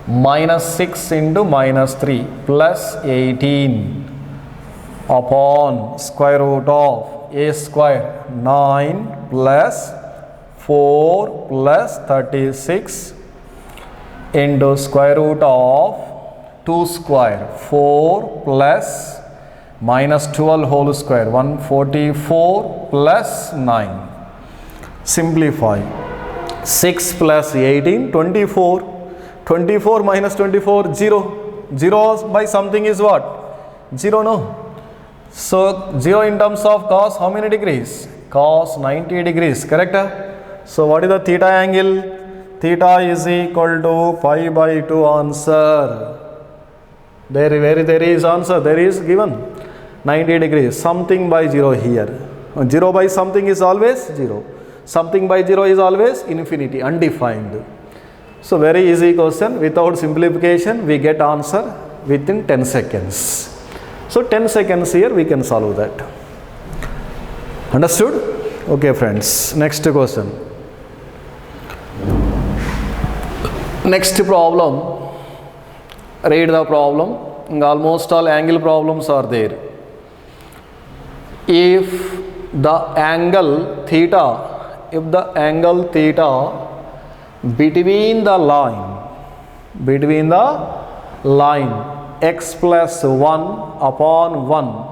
Minus 6 into minus 3, plus 18 upon square root of a square, 9 plus 4 plus 36 into square root of 2 square, 4 plus minus 12 whole square, 144 plus 9. Simplify. 6 plus 18, 24. 24 minus 24, 0. 0 by something is what? 0, no. So 0 in terms of cos, how many degrees? Cos 90 degrees, correct? So what is the theta angle? Theta is equal to pi by 2 answer. Where there is answer, there is given 90 degrees. Something by 0 here. 0 by something is always 0. Something by 0 is always infinity, undefined. So very easy question. Without simplification, we get answer within 10 seconds. So 10 seconds here we can solve that. Understood? Okay friends, next question. Next problem. Read the problem. Almost all angle problems are there. If the angle theta between the line x plus 1 upon 1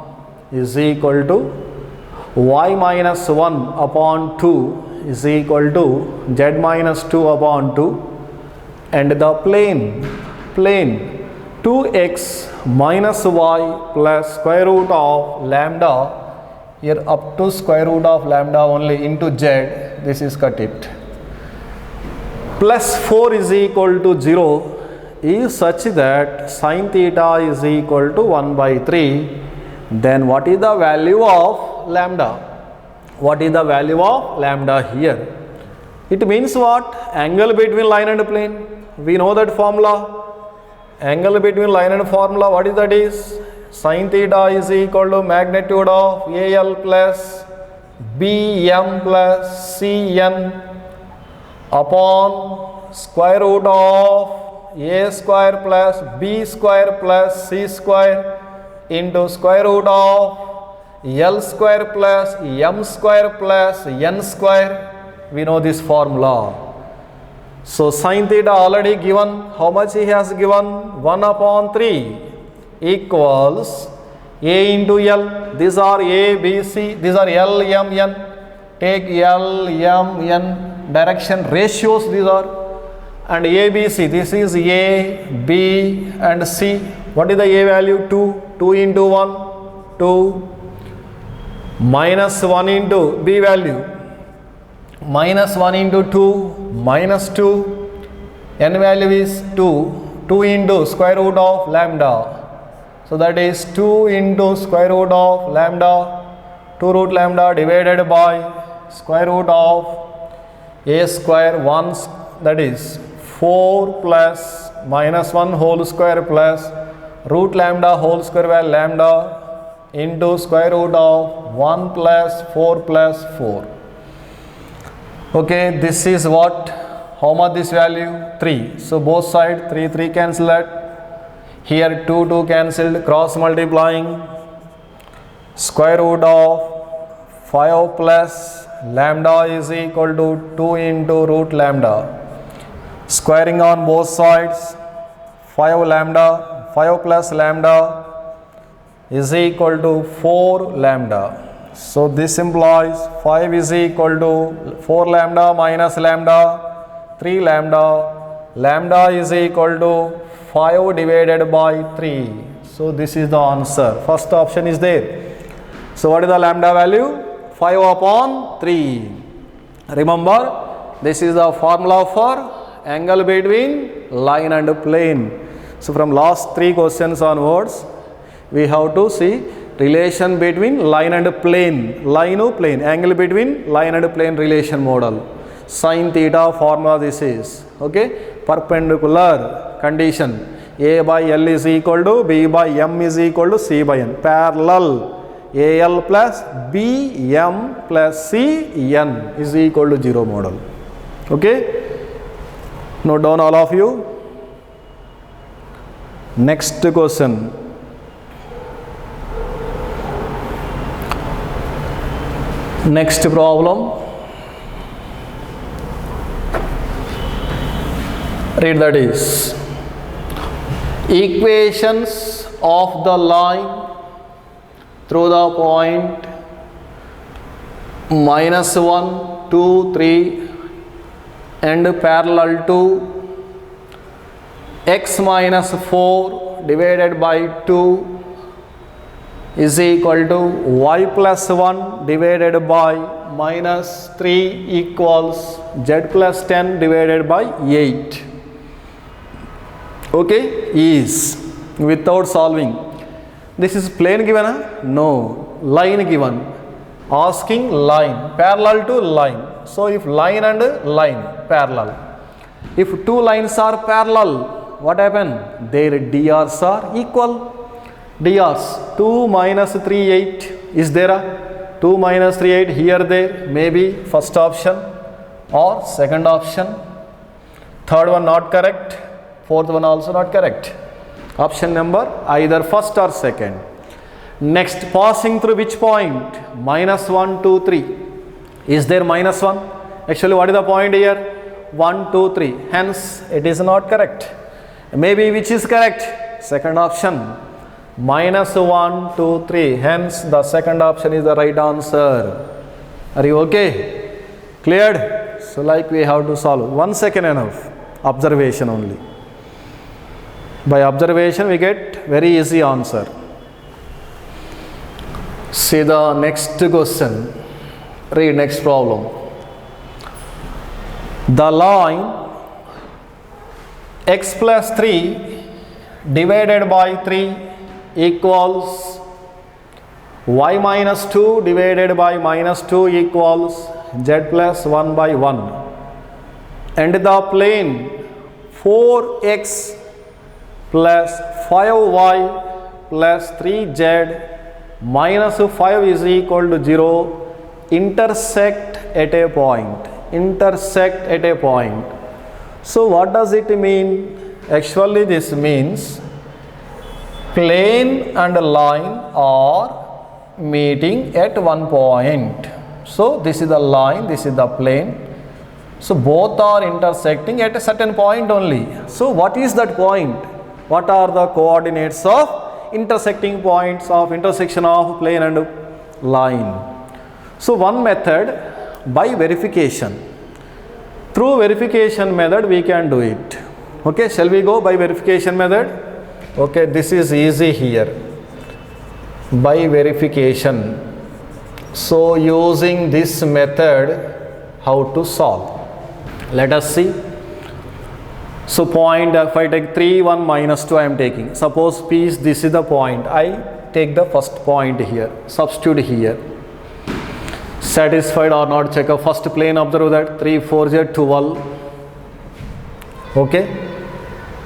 is equal to y minus 1 upon 2 is equal to z minus 2 upon 2, and the plane 2x minus y plus square root of lambda, here up to square root of lambda only into z, this is cut it, plus 4 is equal to 0 is such that sin theta is equal to 1 by 3, then what is the value of lambda? What is the value of lambda here? It means what? Angle between line and plane. We know that formula. Angle between line and formula, what is that is? Sin theta is equal to magnitude of AL plus BM plus CN upon square root of a square plus b square plus c square into square root of l square plus m square plus n square. We know this formula. So sin theta already given. How much he has given? 1 upon 3 equals a into l. These are a, b, c. These are l, m, n. Take l, m, n direction ratios. These are. And A, B, C, this is A, B and C, What is the A value? 2. 2 into 1, 2. Minus 1 into B value. Minus 1 into 2, minus 2. N value is 2. 2 into square root of lambda. So that is 2 into square root of lambda. 2 root lambda divided by square root of A square 1, that is 4 plus minus 1 whole square plus root lambda whole square by lambda into square root of 1 plus 4 plus 4. Okay, this is what? How much this value? 3. So both sides 3, 3 cancel that. Here 2, 2 cancelled, cross multiplying. Square root of 5 plus lambda is equal to 2 into root lambda. Squaring on both sides. 5 lambda, 5 plus lambda is equal to 4 lambda. So this implies 5 is equal to 4 lambda minus lambda, 3 lambda. Lambda is equal to 5 divided by 3. So this is the answer. First option is there. So what is the lambda value? 5 upon 3. Remember, this is the formula for angle between line and plane. So from last 3 questions onwards, we have to see relation between line and plane. Line or plane, angle between line and plane relation model. Sin theta formula this is. Okay, perpendicular condition. A by L is equal to B by M is equal to C by N. Parallel. AL plus BM plus CN is equal to 0 model. Okay, note down all of you. Next question. Next problem. Read that is equations of the line through the point -1, 2, 3 and parallel to x minus 4 divided by 2 is equal to y plus 1 divided by minus 3 equals z plus 10 divided by 8. Okay, is without solving. This is plane given? No, line given. Asking line, parallel to line. So if line and line parallel. If two lines are parallel, what happen? Their DRs are equal. DRs 2 minus 3 8 is there? 2 minus 3 8 here there, maybe first option or second option. Third one not correct, fourth one also not correct. Option number either first or second. Next, passing through which point? -1, 2, 3. Is there -1? Actually, what is the point here? 1, 2, 3. Hence, it is not correct. Maybe which is correct? Second option. -1, 2, 3. Hence, the second option is the right answer. Are you okay? Cleared? So, like we have to solve. 1 second enough. Observation only. By observation, we get very easy answer. See the next question. Read next problem. The line x plus 3 divided by 3 equals y minus 2 divided by minus 2 equals z plus 1 by 1. And the plane 4x plus 5y plus 3z minus 5 is equal to 0 intersect at a point. Intersect at a point. So what does it mean? Actually this means plane and line are meeting at one point. So this is the line, this is the plane. So both are intersecting at a certain point only. So what is that point? What are the coordinates of intersecting points of intersection of plane and line? So one method, by verification. Through verification method we can do it. Okay, shall we go by verification method? Okay, this is easy here by verification. So using this method, how to solve? Let us see. So point, if I take 3, 1, minus 2 I am taking. Suppose P is, this is the point. I take the first point here, substitute here. Satisfied or not, check a first plane, observe that 3, 4 is 12. Okay.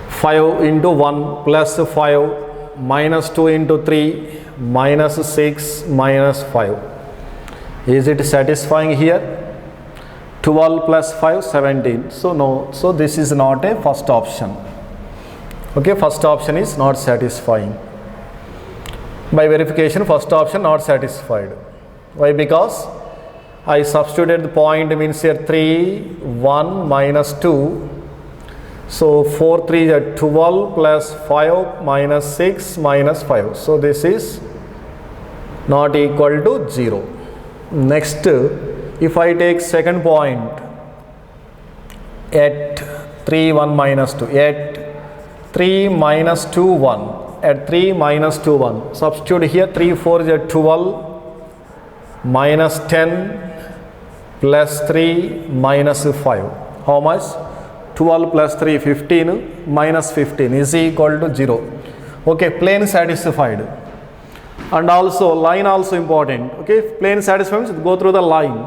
5 into 1 plus 5 minus 2 into 3 minus 6 minus 5. Is it satisfying here? 12 plus 5, 17. So no, so this is not a first option. Okay, first option is not satisfying. By verification, first option not satisfied. Why? Because I substituted the point, means here 3, 1 minus 2. So 4, 3 is 12 plus 5 minus 6 minus 5. So this is not equal to 0. Next, if I take second point at 3, 1 minus 2, at 3 minus 2, 1, at 3 minus 2, 1, substitute here 3, 4 is 12 minus 10 plus 3 minus 5. How much? 12 plus 3, 15 minus 15 is equal to 0. Okay, plane satisfied. And also line also important. Okay, plane satisfied means go through the line.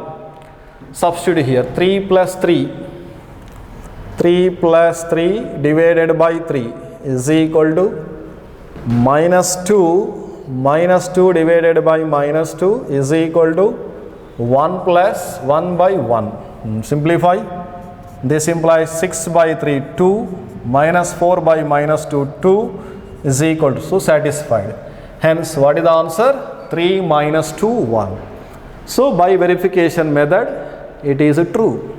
Substitute here 3 plus 3. 3 plus 3 divided by 3 is equal to minus 2. Minus 2 divided by minus 2 is equal to 1 plus 1 by 1. Simplify. This implies 6 by 3, 2, minus 4 by minus 2, 2 is equal to, so satisfied. Hence, what is the answer? 3 minus 2, 1. So, by verification method, it is true.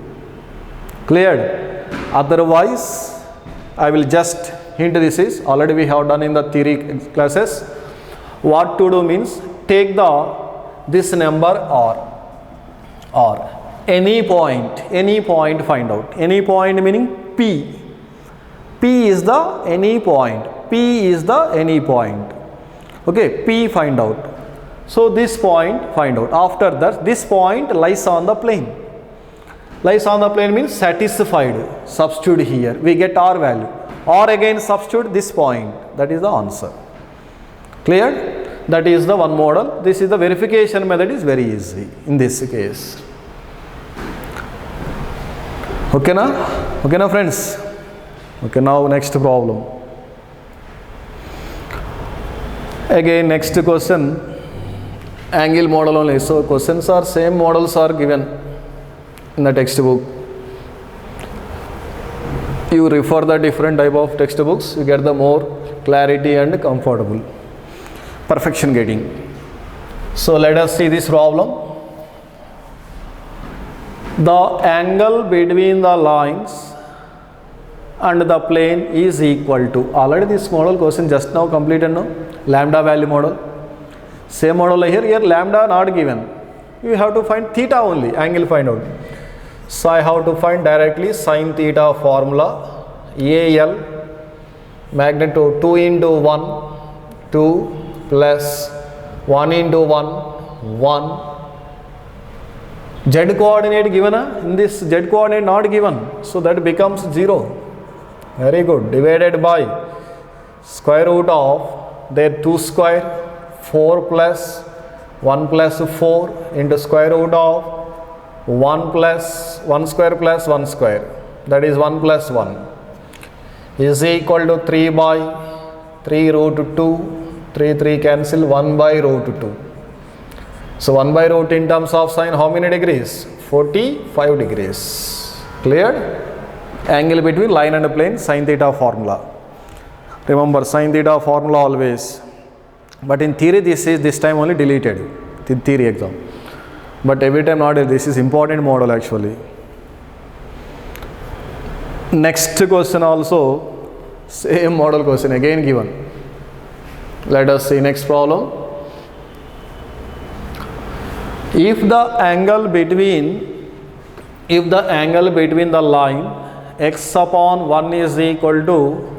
Cleared? Otherwise, I will just hint, this is already we have done in the theory classes. What to do means, take this number or any point find out. Any point meaning P. P is the any point. P is the any point. Okay, P find out. So this point find out. After that, this point lies on the plane. Lies on the plane means satisfied. Substitute here. We get R value. Or again substitute this point. That is the answer. Clear? That is the one model. This is the verification method, is very easy in this case. Okay na friends? Okay, now next problem. Again next question, angle model only. So questions are same, models are given in the textbook. You refer the different type of textbooks, you get the more clarity and comfortable. Perfection getting. So let us see this problem. The angle between the lines and the plane is equal to, already this model question just now completed, no? Lambda value model. Same model here lambda not given. You have to find theta only, angle find out. So I have to find directly sin theta formula. AL magnitude 2 into 1, 2 plus 1 into 1, 1. Z coordinate given, in this Z coordinate not given, so that becomes 0. Very good. Divided by square root of their 2 square, 4 plus 1 plus 4 into square root of 1 plus 1 square plus 1 square, that is 1 plus 1 is equal to 3 by 3 root 2, 3 cancel, 1 by root 2. So 1 by root in terms of sine, how many degrees? 45 degrees. Clear? Angle between line and plane, sin theta formula. Remember sin theta formula always. But in theory this time only deleted in theory exam. But every time not, this is important model actually. Next question also same model question again given. Let us see next problem. If the angle between the line x upon 1 is equal to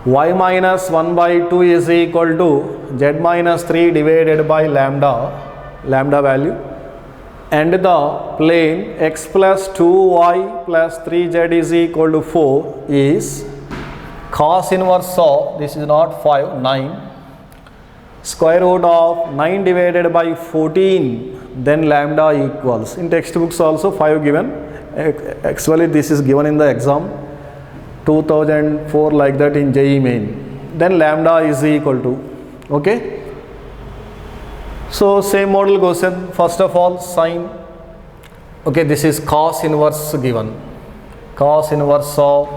y minus 1 by 2 is equal to z minus 3 divided by lambda value, and the plane x plus 2y plus 3z is equal to 4 is cos inverse of, this is not 5, 9, square root of 9 divided by 14, then lambda equals, in textbooks also 5 given, actually this is given in the exam 2004 like that in JEE main, then lambda is equal to, okay. So same model question, first of all sine, okay, this is cos inverse given, cos inverse of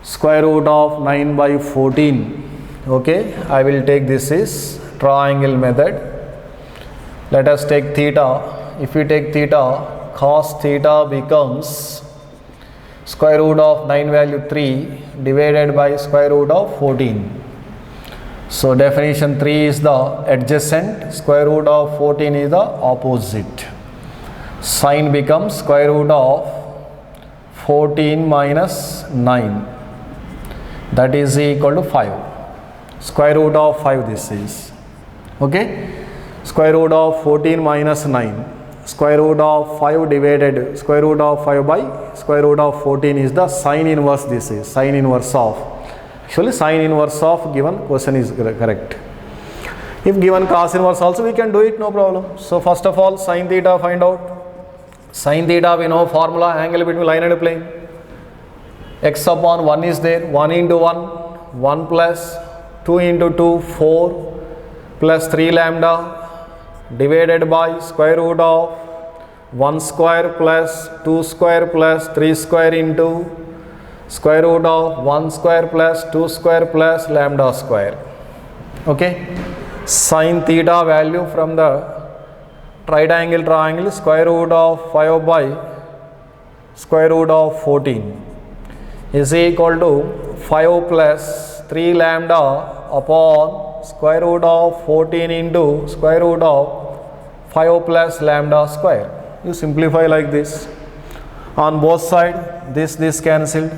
square root of 9 by 14, okay. I will take, this is triangle method. Let us take theta. If we take theta, cos theta becomes square root of 9 value 3 divided by square root of 14. So definition 3 is the adjacent, square root of 14 is the opposite. Sine becomes square root of 14 minus 9, that is equal to 5. Square root of 5 this is, okay. Square root of 14 minus 9, square root of 5 divided square root of 5 by square root of 14 is the sine inverse, this is sine inverse of, actually sine inverse of given question is correct. If given cos inverse also we can do it, no problem. So first of all sine theta find out. Sine theta we know formula, angle between line and plane. X upon 1 is there, 1 into 1, 1 plus 2 into 2, 4 plus 3 lambda divided by square root of 1 square plus 2 square plus 3 square into square root of 1 square plus 2 square plus lambda square, okay. Sin theta value from the triangle square root of 5 by square root of 14 is equal to 5 plus 3 lambda upon square root of 14 into square root of 5 plus lambda square. You simplify like this. On both sides, this cancelled.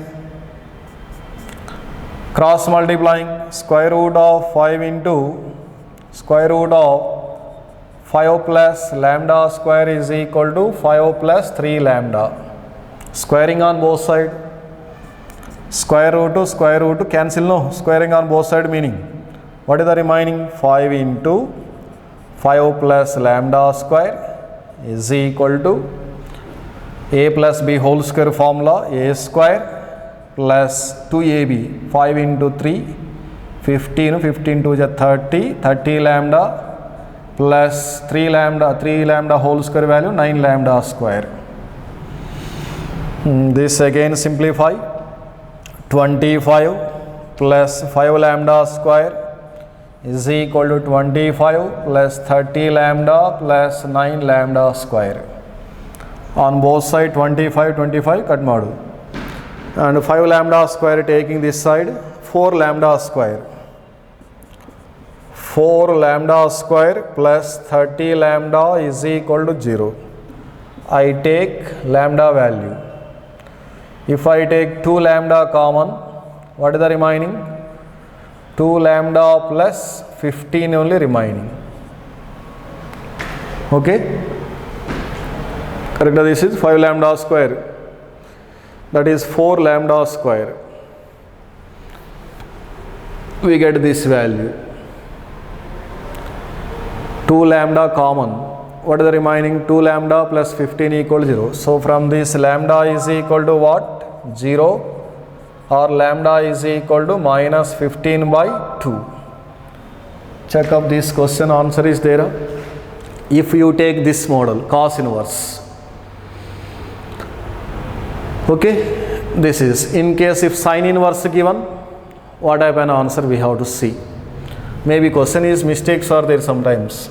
Cross multiplying, square root of 5 into square root of 5 plus lambda square is equal to 5 plus 3 lambda. Squaring on both sides. Square root to cancel, no. Squaring on both sides meaning, what is the remaining? 5 into 5 plus lambda square is equal to a plus b whole square formula, a square plus 2ab, 5 into 3, 15, 15 to the 30, 30 lambda plus 3 lambda whole square value, 9 lambda square. This again simplify. 25 plus 5 lambda square is equal to 25 plus 30 lambda plus 9 lambda square. On both sides 25 cut modu. And 5 lambda square taking this side, 4 lambda square. 4 lambda square plus 30 lambda is equal to 0. I take lambda value. If I take 2 lambda common, what is the remaining? 2 lambda plus 15 only remaining. Okay? Correct, this is 5 lambda square. That is 4 lambda square. We get this value. 2 lambda common. What is the remaining? 2 lambda plus 15 equal to 0. So from this lambda is equal to what? 0, or lambda is equal to minus 15 by 2. Check up this question, answer is there. If you take this model, cos inverse. Okay, this is, in case if sine inverse given, what type of answer we have to see. Maybe question is mistakes are there sometimes.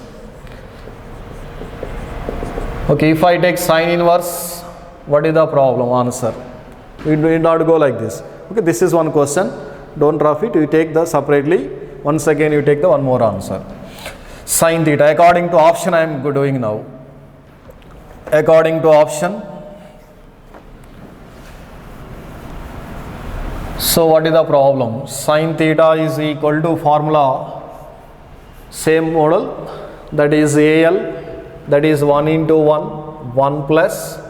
Okay, if I take sine inverse, what is the problem? Answer. We do not go like this. Okay, this is one question. Don't drop it. You take the separately. Once again, you take the one more answer. Sin theta. According to option, I am doing now. According to option, So what is the problem? Sin theta is equal to formula, same model, that is AL, that is 1 into 1, 1 plus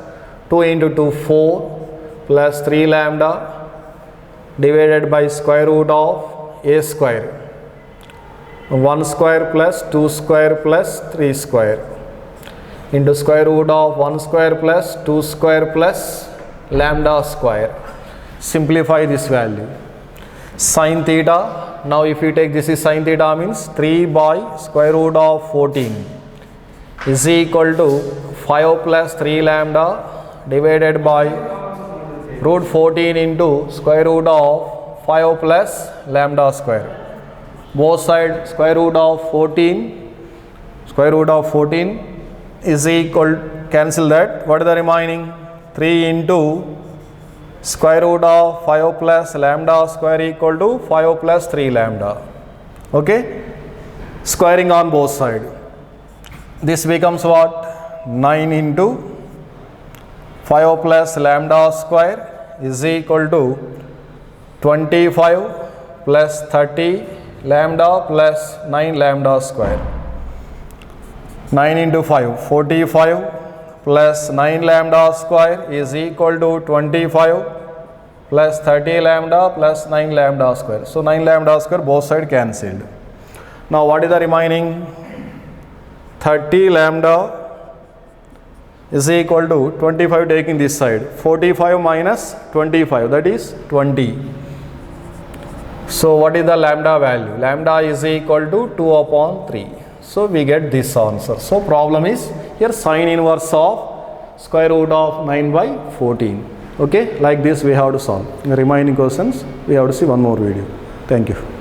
2 into 2, 4 plus 3 lambda divided by square root of a square, 1 square plus 2 square plus 3 square into square root of 1 square plus 2 square plus lambda square. Simplify this value. Sin theta, now if you take this is sin theta, means 3 by square root of 14 is equal to 5 plus 3 lambda divided by root 14 into square root of 5 plus lambda square. Both sides square root of 14 is equal, cancel that, what is the remaining? 3 into square root of 5 plus lambda square equal to 5 plus 3 lambda. Okay, squaring on both sides. This becomes what? 9 into 5 plus lambda square is equal to 25 plus 30 lambda plus 9 lambda square. 9 into 5, 45 plus 9 lambda square is equal to 25 plus 30 lambda plus 9 lambda square. So 9 lambda square both sides cancelled. Now what is the remaining? 30 lambda is equal to 25 taking this side, 45 minus 25, that is 20. So what is the lambda value? Lambda is equal to 2 upon 3. So we get this answer. So problem is here sin inverse of square root of 9 by 14. Okay, like this we have to solve. The remaining questions we have to see one more video. Thank you.